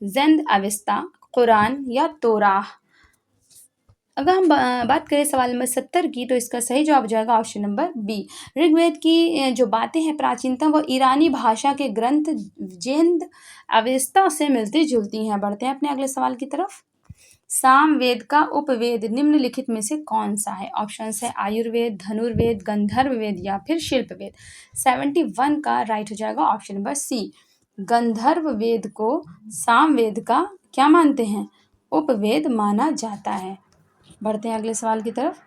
ज़ंद अविस्ता, कुरान या तोराह। अगर हम बात करें सवाल नंबर 70 की, तो इसका सही जवाब हो जाएगा ऑप्शन नंबर बी। ऋग्वेद की जो बातें हैं प्राचीनतम, वो ईरानी भाषा के ग्रंथ ज़ंद अविस्ता से मिलती जुलती हैं। बढ़ते हैं अपने अगले सवाल की तरफ। सामवेद का उपवेद निम्नलिखित में से कौन सा है? ऑप्शन है आयुर्वेद, धनुर्वेद, गंधर्व वेद या फिर शिल्पवेद। 71 का राइट हो जाएगा ऑप्शन नंबर सी, गंधर्व वेद को सामवेद का क्या मानते हैं? उपवेद माना जाता है। बढ़ते हैं अगले सवाल की तरफ।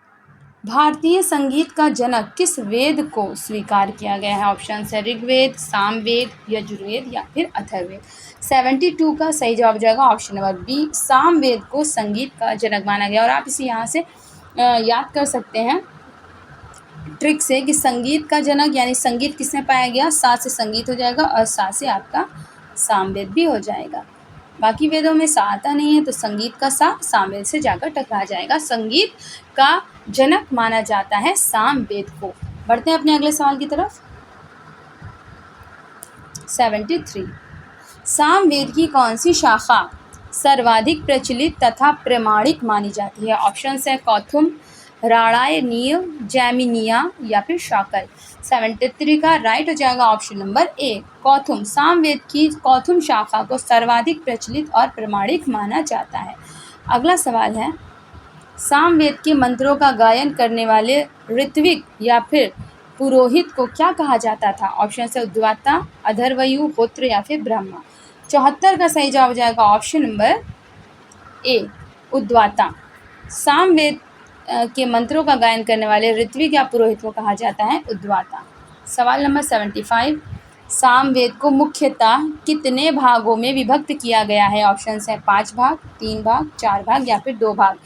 भारतीय संगीत का जनक किस वेद को स्वीकार किया गया है? ऑप्शन है ऋग्वेद, सामवेद, यजुर्वेद या फिर अथर्ववेद। 72 का सही जवाब हो जाएगा ऑप्शन नंबर बी, सामवेद को संगीत का जनक माना गया। और आप इसे यहाँ से याद कर सकते हैं ट्रिक से कि संगीत का जनक यानी संगीत किसमें पाया गया? सा से संगीत हो जाएगा और सा से आपका सामवेद भी हो जाएगा। बाकी वेदों में सा आता नहीं है, तो संगीत का सा सामवेद से जाकर टकरा जाएगा। संगीत का जनक माना जाता है सामवेद को। बढ़ते हैं अपने अगले सवाल की तरफ। 73, सामवेद की कौन सी शाखा सर्वाधिक प्रचलित तथा प्रमाणिक मानी जाती है? ऑप्शन है कौथुम, राणायनीय, जैमिनिया या फिर शाकल। 73 का राइट हो जाएगा ऑप्शन नंबर ए, कौथुम। सामवेद की कौथुम शाखा को सर्वाधिक प्रचलित और प्रमाणिक माना जाता है। अगला सवाल है, सामवेद के मंत्रों का गायन करने वाले ऋत्विक या फिर पुरोहित को क्या कहा जाता था? ऑप्शन है उद्गाता, अधर्वयु, होत्र या फिर ब्रह्मा। 74 का सही जवाब हो जाएगा ऑप्शन नंबर ए, उद्गाता। सामवेद के मंत्रों का गायन करने वाले ऋत्विक या पुरोहित को कहा जाता है उद्गाता। सवाल नंबर 75, सामवेद को मुख्यतः कितने भागों में विभक्त किया गया है? ऑप्शन है 5 भाग, 3 भाग, 4 भाग या फिर 2 भाग।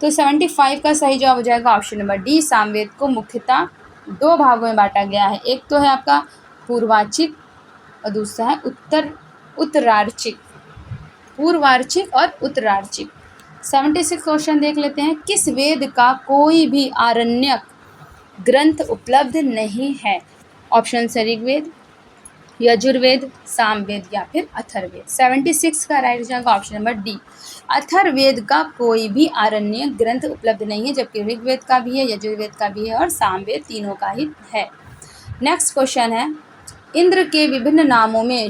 तो 75 का सही जवाब हो जाएगा ऑप्शन नंबर डी, सामवेद को मुख्यतः 2 भागों में बांटा गया है। एक तो है आपका पूर्वार्चिक और दूसरा है उत्तरार्चिक। पूर्वार्चिक और उत्तरार्चिक। 76 क्वेश्चन देख लेते हैं। किस वेद का कोई भी आरण्यक ग्रंथ उपलब्ध नहीं है? ऑप्शन है ऋग्वेद, यजुर्वेद, सामवेद या फिर अथर्ववेद। 76 का राइट हो जाएगा ऑप्शन नंबर डी, अथर्ववेद का कोई भी आरण्यक ग्रंथ उपलब्ध नहीं है, जबकि ऋग्वेद का भी है, यजुर्वेद का भी है और सामवेद तीनों का ही है। नेक्स्ट क्वेश्चन है, इंद्र के विभिन्न नामों में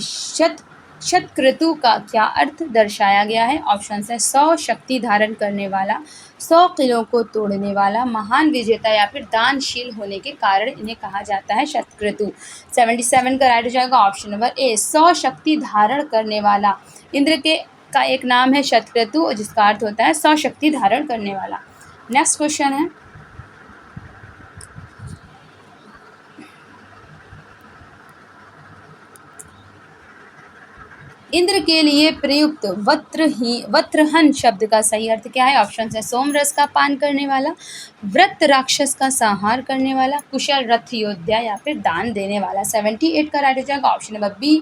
शतक्रतु का क्या अर्थ दर्शाया गया है? ऑप्शन है 100 शक्ति धारण करने वाला, 100 किलों को तोड़ने वाला, महान विजेता या फिर दानशील होने के कारण इन्हें कहा जाता है शतक्रतु। 77 का राइट हो जाएगा ऑप्शन नंबर ए, 100 शक्ति धारण करने वाला। इंद्र के का एक नाम है शतक्रतु, जिसका अर्थ होता है 100 शक्ति धारण करने वाला। नेक्स्ट क्वेश्चन है, इंद्र के लिए प्रयुक्त वत्रहन शब्द का सही अर्थ क्या है? ऑप्शन है सोमरस का पान करने वाला, व्रत राक्षस का संहार करने वाला, कुशल रथ योद्धा या फिर दान देने वाला। 78 का राइट हो जाएगा ऑप्शन नंबर बी।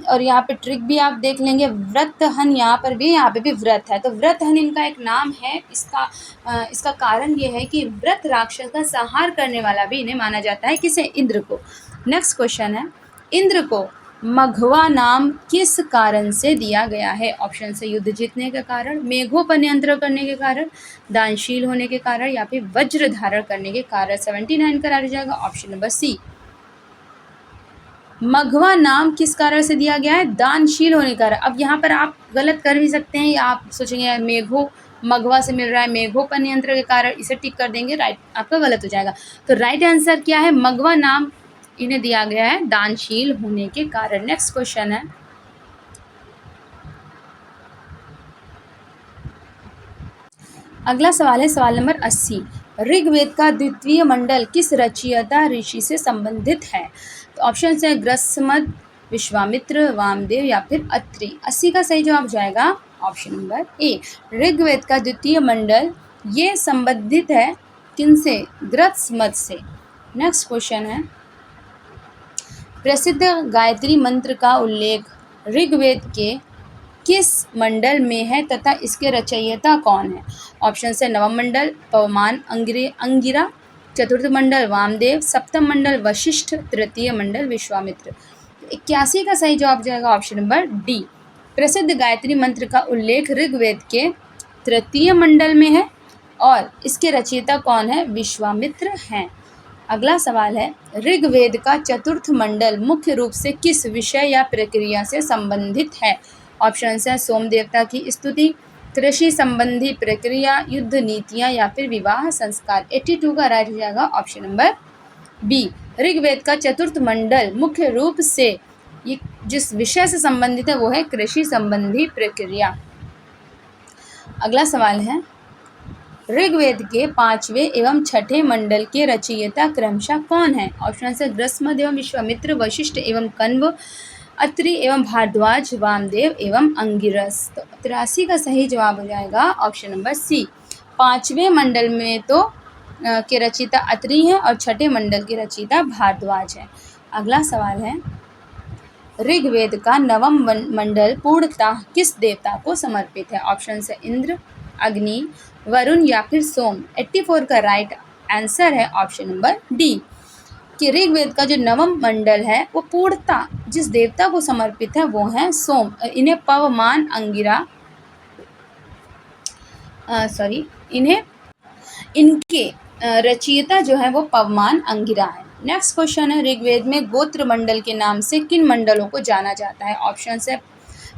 और यहाँ पे ट्रिक भी आप देख लेंगे, व्रतहन यहाँ पे भी व्रत है, तो व्रतहन इनका एक नाम है। इसका कारण ये है कि व्रत राक्षस का संहार करने वाला भी इन्हें माना जाता है, किसे? इंद्र को। नेक्स्ट क्वेश्चन है, इंद्र को मघवा नाम किस कारण से दिया गया है? ऑप्शन से युद्ध जीतने के कारण, मेघों पर नियंत्रण करने के कारण, दानशील होने के कारण या फिर वज्र धारण करने के कारण। 79 का राइट जाएगा ऑप्शन नंबर सी, मघवा नाम किस कारण से दिया गया है? दानशील होने के कारण। अब यहाँ पर आप गलत कर भी सकते हैं, या आप सोचेंगे मेघों मघवा से मिल रहा है, मेघों पर नियंत्रण के कारण, इसे टिक कर देंगे, राइट आपका गलत हो जाएगा। तो राइट आंसर क्या है? मघवा नाम इन्हें दिया गया है दानशील होने के कारण। नेक्स्ट क्वेश्चन है, अगला सवाल है सवाल नंबर 80, ऋग्वेद का द्वितीय मंडल किस रचयिता ऋषि से संबंधित है? तो ऑप्शन है ग्रसमद, विश्वामित्र, वामदेव या फिर अत्रि। 80 का सही जवाब जाएगा ऑप्शन नंबर ए, ऋग्वेद का द्वितीय मंडल ये संबंधित है किनसे? ग्रत्स मत से। नेक्स्ट क्वेश्चन है, प्रसिद्ध गायत्री मंत्र का उल्लेख ऋग्वेद के किस मंडल में है तथा इसके रचयिता कौन है? ऑप्शन है नवम मंडल पवमान अंगिरा, चतुर्थ मंडल वामदेव, सप्तम मंडल वशिष्ठ, तृतीय मंडल विश्वामित्र। 81 का सही जवाब जाएगा ऑप्शन नंबर डी। प्रसिद्ध गायत्री मंत्र का उल्लेख ऋग्वेद के तृतीय मंडल में है और इसके रचयिता कौन है? विश्वामित्र हैं। अगला सवाल है, ऋग्वेद का चतुर्थ मंडल मुख्य रूप से किस विषय या प्रक्रिया से संबंधित है? ऑप्शन है सोम देवता की स्तुति, कृषि संबंधी प्रक्रिया, युद्ध नीतियां या फिर विवाह संस्कार। 82 का राइट हो जाएगा ऑप्शन नंबर बी। ऋग्वेद का चतुर्थ मंडल मुख्य रूप से ये जिस विषय से संबंधित है वो है कृषि संबंधी प्रक्रिया। अगला सवाल है, ऋग्वेद के 5वें एवं 6ठे मंडल के रचयिता क्रमशः कौन है? ऑप्शन है ग्रस्मद एवं विश्वामित्र, वशिष्ठ एवं कण्व, अत्रि एवं भारद्वाज, वामदेव एवं अंगिरस। तो 83 का सही जवाब हो जाएगा ऑप्शन नंबर सी। 5वें मंडल में तो के रचयिता अत्रि हैं और 6ठे मंडल के रचयिता भारद्वाज हैं। अगला सवाल है, ऋग्वेद का नवम मंडल पूर्णतः किस देवता को समर्पित है? ऑप्शन है इंद्र, अग्नि, वरुण या फिर सोम। 84 का राइट आंसर है ऑप्शन नंबर डी कि ऋग्वेद का जो नवम मंडल है वो पूर्णतः जिस देवता को समर्पित है वो है सोम। इन्हें पवमान अंगिरा इनके रचयिता जो है वो पवमान अंगिरा है। नेक्स्ट क्वेश्चन है, ऋग्वेद में गोत्र मंडल के नाम से किन मंडलों को जाना जाता है? ऑप्शन है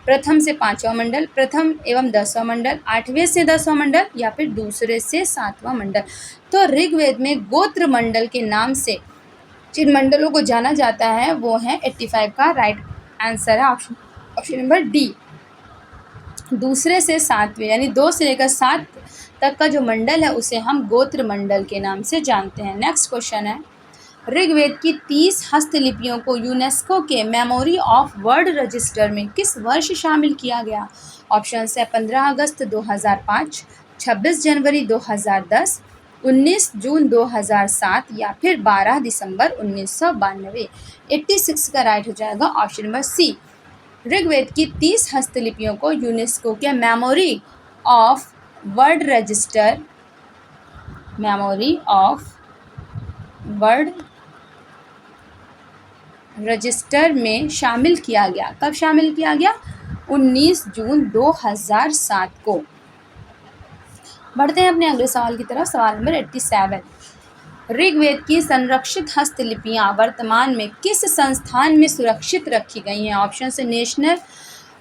प्रथम से 5वां मंडल, प्रथम एवं 10वां मंडल, 8वें से 10वां मंडल या फिर दूसरे से 7वां मंडल। तो ऋग्वेद में गोत्र मंडल के नाम से जिन मंडलों को जाना जाता है वो है 85 का राइट आंसर है ऑप्शन नंबर डी। दूसरे से 7वें यानी 2 से लेकर 7 तक का जो मंडल है उसे हम गोत्र मंडल के नाम से जानते हैं। नेक्स्ट क्वेश्चन है, ऋग्वेद की 30 हस्तलिपियों को यूनेस्को के मेमोरी ऑफ वर्ल्ड रजिस्टर में किस वर्ष शामिल किया गया? ऑप्शन है 15 अगस्त 2005, 26 जनवरी 2010, 19 जून 2007 या फिर 12 दिसंबर 1992। 86 का राइट हो जाएगा ऑप्शन नंबर सी। ऋग्वेद की 30 हस्तलिपियों को यूनेस्को के मेमोरी ऑफ वर्ल्ड रजिस्टर में शामिल किया गया। कब शामिल किया गया? 19 जून 2007 को। बढ़ते हैं अपने अगले सवाल की तरफ। सवाल नंबर 87, ऋग्वेद की संरक्षित हस्तलिपियां वर्तमान में किस संस्थान में सुरक्षित रखी गई हैं? ऑप्शन है नेशनल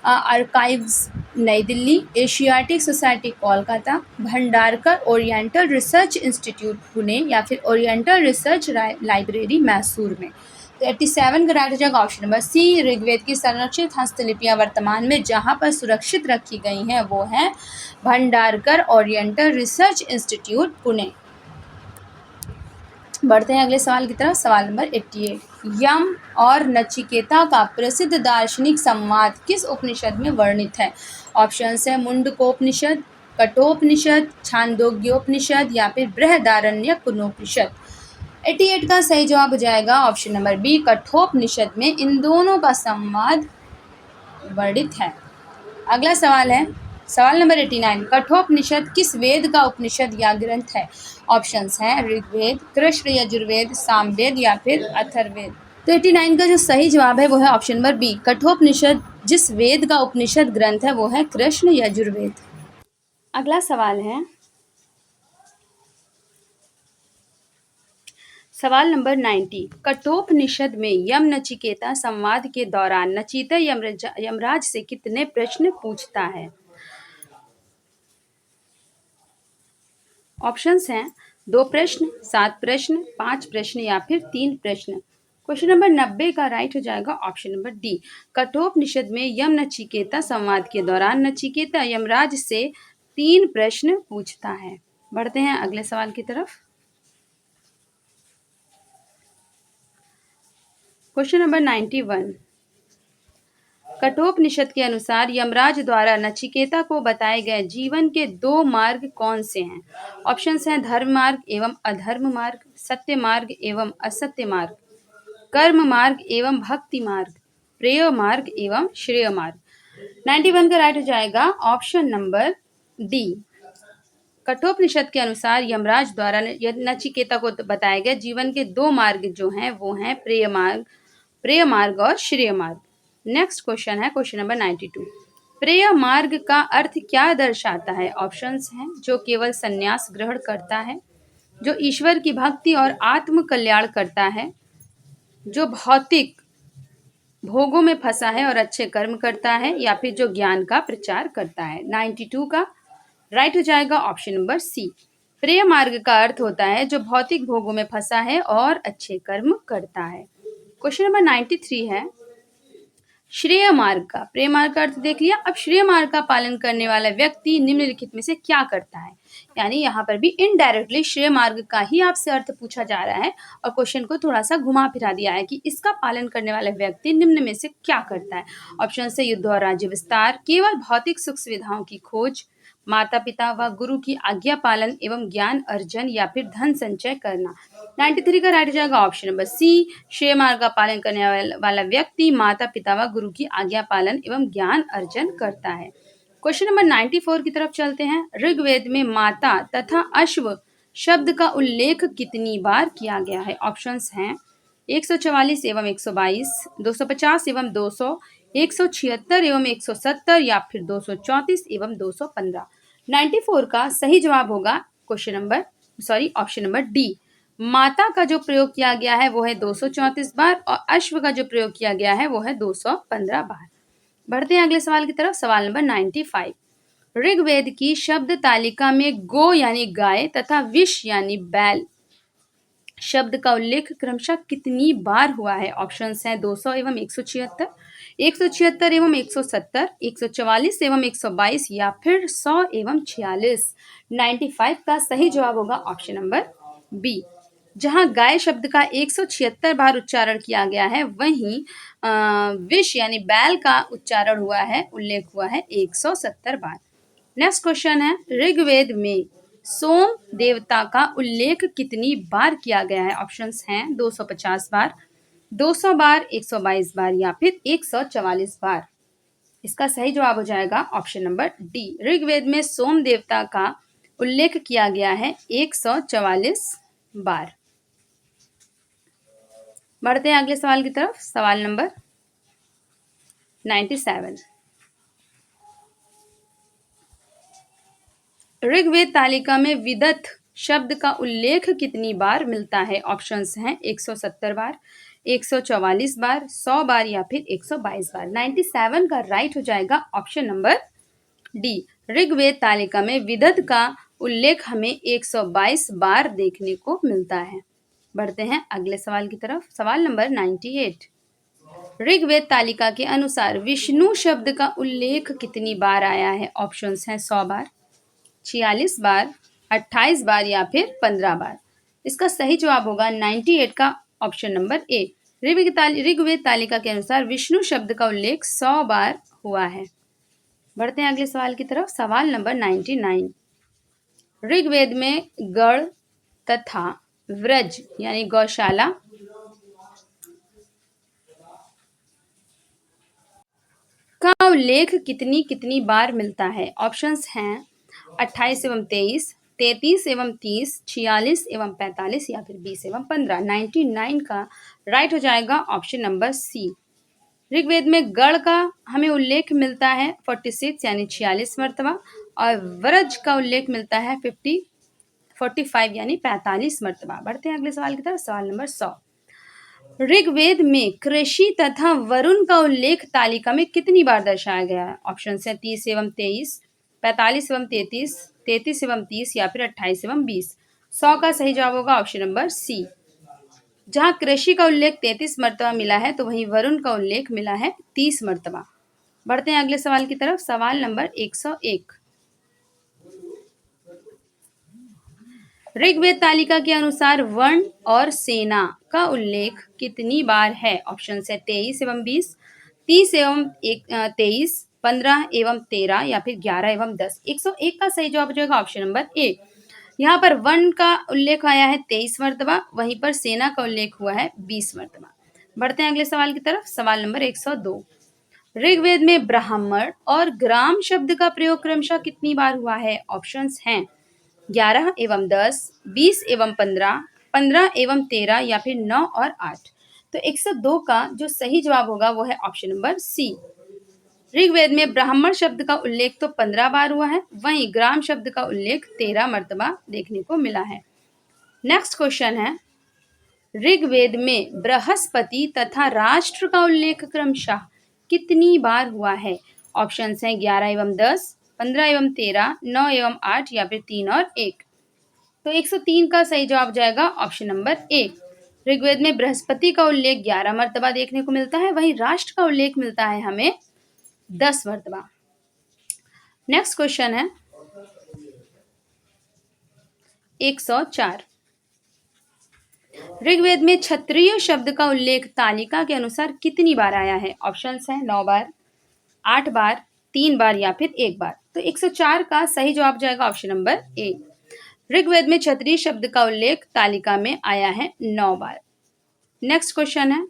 आर्काइव्स नई Delhi, Asiatic society Kolkata, Bhandarkar oriental research institute Pune या फिर ओरिएंटल रिसर्च लाइब्रेरी मैसूर में। तो 87 का राइट हो जाएगा ऑप्शन नंबर सी। ऋग्वेद की संरक्षित हस्तलिपियां वर्तमान में जहां पर सुरक्षित रखी गई हैं वो है Bhandarkar oriental research institute Pune. बढ़ते हैं अगले सवाल की तरफ। सवाल नंबर 88, यम और नचिकेता का प्रसिद्ध दार्शनिक संवाद किस उपनिषद में वर्णित है? ऑप्शन है मुंडकोपनिषद, कठोपनिषद, छांदोग्योपनिषद या फिर बृहदारण्यकोपनिषद। 88 का सही जवाब हो जाएगा ऑप्शन नंबर बी, कठोपनिषद में इन दोनों का संवाद वर्णित है। अगला सवाल है, सवाल नंबर 89, कठोपनिषद किस वेद का उपनिषद या ग्रंथ है? ऑप्शंस हैं ऋग्वेद, कृष्ण यजुर्वेद, सामवेद या फिर अथर्ववेद। तो 89 का जो सही जवाब है वो है ऑप्शन नंबर बी, कठोपनिषद जिस वेद का उपनिषद ग्रंथ है वो है कृष्ण यजुर्वेद। अगला सवाल है, सवाल नंबर 90, कठोपनिषद में यम नचिकेता संवाद के दौरान नचिकेता यमराज से कितने प्रश्न पूछता है? ऑप्शंस हैं 2 प्रश्न, 7 प्रश्न, 5 प्रश्न या फिर 3 प्रश्न। क्वेश्चन नंबर 90 का राइट हो जाएगा ऑप्शन नंबर डी। कठोपनिषद में यम नचिकेता संवाद के दौरान नचिकेता यमराज से 3 प्रश्न पूछता है। बढ़ते हैं अगले सवाल की तरफ। क्वेश्चन नंबर 91, कठोपनिषद के अनुसार यमराज द्वारा नचिकेता को बताए गए जीवन के 2 मार्ग कौन से हैं? ऑप्शंस हैं धर्म मार्ग एवं अधर्म मार्ग, सत्य मार्ग एवं असत्य मार्ग, कर्म मार्ग एवं भक्ति मार्ग, प्रेय मार्ग एवं श्रेय मार्ग। 91 का राइट हो जाएगा ऑप्शन नंबर डी। कठोपनिषद के अनुसार यमराज द्वारा नचिकेता को बताए गए जीवन के 2 मार्ग जो हैं वो हैं प्रेय मार्ग और श्रेय मार्ग। नेक्स्ट क्वेश्चन है क्वेश्चन नंबर 92। प्रेय मार्ग का अर्थ क्या दर्शाता है? ऑप्शंस हैं जो केवल संन्यास ग्रहण करता है, जो ईश्वर की भक्ति और आत्म कल्याण करता है, जो भौतिक भोगों में फंसा है और अच्छे कर्म करता है, या फिर जो ज्ञान का प्रचार करता है। 92 का राइट हो जाएगा ऑप्शन नंबर सी। प्रेय मार्ग का अर्थ होता है जो भौतिक भोगों में फंसा है और अच्छे कर्म करता है। क्वेश्चन नंबर 93 है श्रेय मार्ग का। प्रेय मार्ग का अर्थ देख लिया, अब श्रेय मार्ग का पालन करने वाला व्यक्ति निम्नलिखित में से क्या करता है? यानी यहाँ पर भी इनडायरेक्टली श्रेय मार्ग का ही आपसे अर्थ पूछा जा रहा है और क्वेश्चन को थोड़ा सा घुमा फिरा दिया है कि इसका पालन करने वाला व्यक्ति निम्न में से क्या करता है। ऑप्शन से युद्ध और राज्य विस्तार, केवल भौतिक सुख सुविधाओं की खोज, माता पिता व गुरु की आज्ञा पालन एवं ज्ञान अर्जन, या फिर धन संचय करना। 93 का राइट हो जाएगा ऑप्शन नंबर सी। श्रेय मार्ग का पालन करने वाला व्यक्ति माता पिता व गुरु की आज्ञा पालन एवं ज्ञान अर्जन करता है। क्वेश्चन नंबर 94 की तरफ चलते हैं। ऋग्वेद में माता तथा अश्व शब्द का उल्लेख कितनी बार किया गया है? ऑप्शंस हैं 144 एवं 122, 250 एवं 200, 176 एवं 170, या फिर 234 एवं 215। 94 का सही जवाब होगा ऑप्शन नंबर डी। माता का जो प्रयोग किया गया है वो है 234 बार और अश्व का जो प्रयोग किया गया है वो है 215 बार। बढ़ते हैं अगले सवाल की तरफ। सवाल नंबर 95। ऋग्वेद की शब्द तालिका में गो यानी गाय तथा विष यानी बैल शब्द का उल्लेख क्रमशः कितनी बार हुआ है? ऑप्शंस हैं 200 एवं 176, 176 एवं 170, 144 एवं 122, या फिर 100 एवं 46। 95 का सही जवाब होगा ऑप्शन नंबर बी। जहां गाय शब्द का 176 बार उच्चारण किया गया है, वहीं विष यानी बैल का उच्चारण हुआ है, उल्लेख हुआ है 170 बार। नेक्स्ट क्वेश्चन है ऋग्वेद में सोम देवता का उल्लेख कितनी बार किया गया है? ऑप्शंस हैं 250 बार, 200 बार, 122 बार, या फिर 144 बार। इसका सही जवाब हो जाएगा ऑप्शन नंबर डी। ऋग्वेद में सोम देवता का उल्लेख किया गया है 144 बार। बढ़ते हैं अगले सवाल की तरफ। सवाल नंबर 97। ऋग्वेद तालिका में विदथ शब्द का उल्लेख कितनी बार मिलता है? ऑप्शंस हैं 170 बार, 144 बार, 100 बार, या फिर 122 बार। 97 का राइट हो जाएगा ऑप्शन नंबर डी। ऋग्वेद तालिका में विदथ का उल्लेख हमें 122 बार देखने को मिलता है। बढ़ते हैं अगले सवाल की तरफ। सवाल नंबर 98। ऋग्वेद तालिका के अनुसार विष्णु शब्द का उल्लेख कितनी बार आया है? ऑप्शंस हैं 100 बार, 46 बार, 28 बार, या फिर 15 बार। इसका सही जवाब होगा 98 का ऑप्शन नंबर ए। ऋग्वेद तालिका के अनुसार विष्णु शब्द का उल्लेख 100 बार हुआ है। बढ़ते हैं अगले सवाल की तरफ। सवाल नंबर 99। ऋग्वेद में गढ़ तथा व्रज यानी गौशाला का उल्लेख कितनी कितनी बार मिलता है? ऑप्शंस हैं 28 एवं 23, 33 एवं 30, 46 एवं 45, या फिर 20 एवं 15। 99 का राइट हो जाएगा ऑप्शन नंबर सी। ऋग्वेद में गढ़ का हमें उल्लेख मिलता है 46 यानी 46 मर्तबा, और व्रज का उल्लेख मिलता है 45 यानी 45 मर्तबा। बढ़ते हैं अगले सवाल की तरफ। सवाल नंबर 100। ऋग्वेद में कृषि तथा वरुण का उल्लेख तालिका में कितनी बार दर्शाया गया है? ऑप्शन है 30 एवं 23, 45 एवं 33, 33 एवं 30, या फिर 28 एवं 20। 100 का सही जवाब होगा ऑप्शन नंबर सी। जहां कृषि का उल्लेख 33 मर्तबा मिला है तो वहीं वरुण का उल्लेख मिला है 30 मर्तबा। बढ़ते हैं अगले सवाल की तरफ। सवाल नंबर 101। ऋग्वेद तालिका के अनुसार वर्ण और सेना का उल्लेख कितनी बार है? ऑप्शन है 23 एवं 20, 30 एवं 23, 15 एवं 13 या फिर 11 एवं 10। 101 का सही जवाब हो जाएगा ऑप्शन नंबर ए। यहाँ पर वन का उल्लेख आया है 23 मर्तबा, वहीं पर सेना का उल्लेख हुआ है 20 मर्तबा। बढ़ते हैं अगले सवाल की तरफ। सवाल नंबर 102। ऋग्वेद में ब्राह्मण और ग्राम शब्द का प्रयोग क्रमशः कितनी बार हुआ है? ऑप्शंस हैं 11 एवं 10, 20 एवं 15, 15 एवं 13 या फिर 9 और 8। तो 102 का जो सही जवाब होगा वो है ऑप्शन नंबर सी। ऋग्वेद में ब्राह्मण शब्द का उल्लेख तो 15 बार हुआ है, वहीं ग्राम शब्द का उल्लेख 13 मर्तबा देखने को मिला है। नेक्स्ट क्वेश्चन है, ऋग्वेद में बृहस्पति तथा राष्ट्र का उल्लेख क्रमशः कितनी बार हुआ है? ऑप्शंस हैं 11 एवं 10, 15 एवं 13, 9 एवं 8 या फिर 3 और 1। तो 103 का सही जवाब जाएगा ऑप्शन नंबर ए। ऋग्वेद में बृहस्पति का उल्लेख 11 मर्तबा देखने को मिलता है, वहीं राष्ट्र का उल्लेख मिलता है हमें 10 मर्तबा। नेक्स्ट क्वेश्चन है 104। ऋग्वेद में क्षत्रिय शब्द का उल्लेख तालिका के अनुसार कितनी बार आया है? ऑप्शंस हैं 9 बार, 8 बार, 3 बार या फिर 1 बार। तो 104 का सही जवाब जाएगा ऑप्शन नंबर ए। ऋग्वेद में क्षत्रिय शब्द का उल्लेख तालिका में आया है 9 बार। नेक्स्ट क्वेश्चन है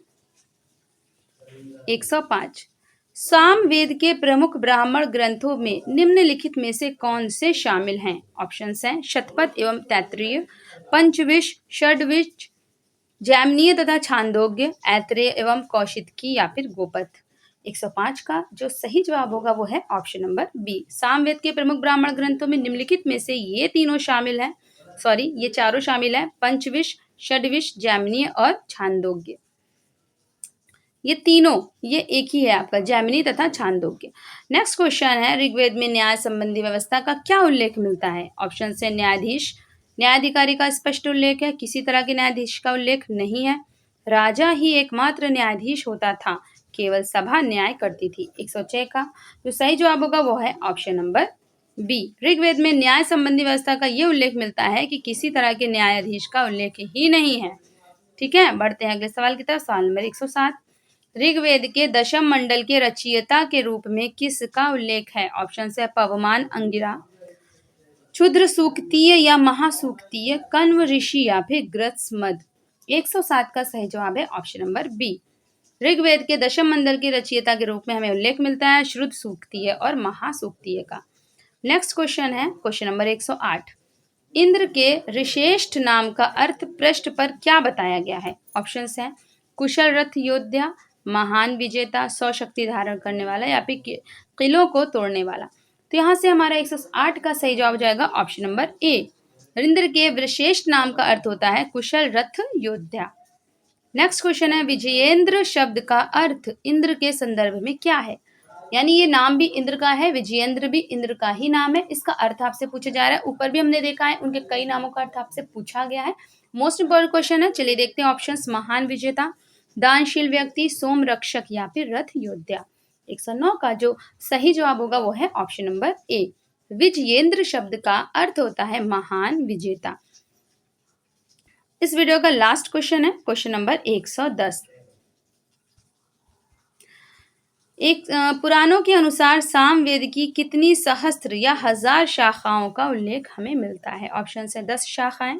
105। सामवेद के प्रमुख ब्राह्मण ग्रंथों में निम्नलिखित में से कौन से शामिल हैं? ऑप्शंस हैं शतपथ एवं तैत्तिरीय, पंचविश, षड्विश, जैमिनीय तथा छांदोग्य, ऐत्रेय एवं कौशिकी या फिर गोपथ। 105 का जो सही जवाब होगा वो है ऑप्शन नंबर बी। सामवेद के प्रमुख ब्राह्मण ग्रंथों में निम्नलिखित में से ये चारों शामिल हैं, पंचविश, षड्विश, जैमिनीय और छांदोग्य। ये तीनों ये एक ही है आपका, जैमिनी तथा छांदोग्य। नेक्स्ट क्वेश्चन है, ऋग्वेद में न्याय संबंधी व्यवस्था का क्या उल्लेख मिलता है? ऑप्शन से न्यायाधीश, न्यायाधिकारी का स्पष्ट उल्लेख है, किसी तरह के न्यायाधीश का उल्लेख नहीं है, राजा ही एकमात्र न्यायाधीश होता था, केवल सभा न्याय करती थी। 106 का जो सही जवाब होगा वो है ऑप्शन नंबर बी। ऋग्वेद में न्याय संबंधी व्यवस्था का ये उल्लेख मिलता है कि किसी तरह के न्यायाधीश का उल्लेख ही नहीं है। ठीक है, बढ़ते हैं अगले सवाल की तरफ। सवाल नंबर 107। ऋग्वेद के दशम मंडल के रचयिता के रूप में किसका उल्लेख है? ऑप्शन है पवमान, अंगिरा, क्षुद्र सूक्तीय या महासूक्तीय, कण्व ऋषि या फिर ग्रत्समद। 107 का सही जवाब है ऑप्शन नंबर बी। ऋग्वेद के दशम मंडल के रचयिता के रूप में हमें उल्लेख मिलता है शुद्ध सूक्तीय और महासूक्तीय का। नेक्स्ट क्वेश्चन है क्वेश्चन नंबर 108। इंद्र के ऋषेष्ठ नाम का अर्थ पृष्ठ पर क्या बताया गया है? ऑप्शंस हैं कुशल रथ योद्धा, महान विजेता, सौशक्ति धारण करने वाला या फिर किलों को तोड़ने वाला। तो यहाँ से हमारा 108 का सही जवाब जाएगा ऑप्शन नंबर ए। इंद्र के विशेष नाम का अर्थ होता है कुशल रथ योद्धा। नेक्स्ट क्वेश्चन है, विजयेंद्र शब्द का अर्थ इंद्र के संदर्भ में क्या है? यानी ये नाम भी इंद्र का है, विजयेंद्र भी इंद्र का ही नाम है, इसका अर्थ आपसे पूछा जा रहा है। ऊपर भी हमने देखा है उनके कई नामों का अर्थ आपसे पूछा गया है। मोस्ट इंपोर्टेंट क्वेश्चन है, चलिए देखते हैं ऑप्शंस। महान विजेता, दानशील व्यक्ति, सोम रक्षक या फिर रथ योद्धा। 109 का जो सही जवाब होगा वो है ऑप्शन नंबर ए। विजयेंद्र शब्द का अर्थ होता है महान विजेता। इस वीडियो का लास्ट क्वेश्चन है क्वेश्चन नंबर 110। पुराणों के अनुसार सामवेद की कितनी सहस्त्र या हजार शाखाओं का उल्लेख हमें मिलता है? ऑप्शन है 10 शाखाएं,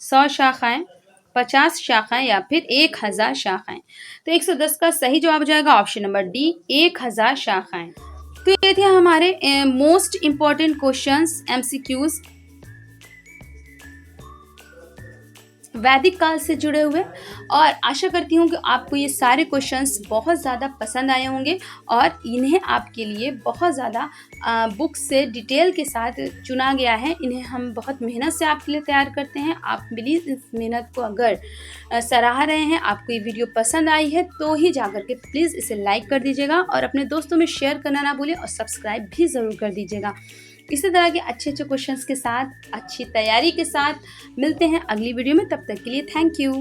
100 शाखाएं, 50 शाखाएं या फिर 1000 शाखाएं। तो 110 का सही जवाब जाएगा ऑप्शन नंबर डी, 1000 शाखाएं। तो ये थे हमारे मोस्ट इंपॉर्टेंट क्वेश्चंस, एमसीक्यूज वैदिक काल से जुड़े हुए, और आशा करती हूँ कि आपको ये सारे क्वेश्चंस बहुत ज़्यादा पसंद आए होंगे और इन्हें आपके लिए बहुत ज़्यादा बुक से डिटेल के साथ चुना गया है। इन्हें हम बहुत मेहनत से आपके लिए तैयार करते हैं। आप प्लीज़ इस मेहनत को अगर सराह रहे हैं, आपको ये वीडियो पसंद आई है तो ही जाकर के प्लीज़ इसे लाइक कर दीजिएगा और अपने दोस्तों में शेयर करना ना भूलें और सब्सक्राइब भी ज़रूर कर दीजिएगा। इसी तरह के अच्छे क्वेश्चंस के साथ, अच्छी तैयारी के साथ मिलते हैं अगली वीडियो में। तब तक के लिए थैंक यू।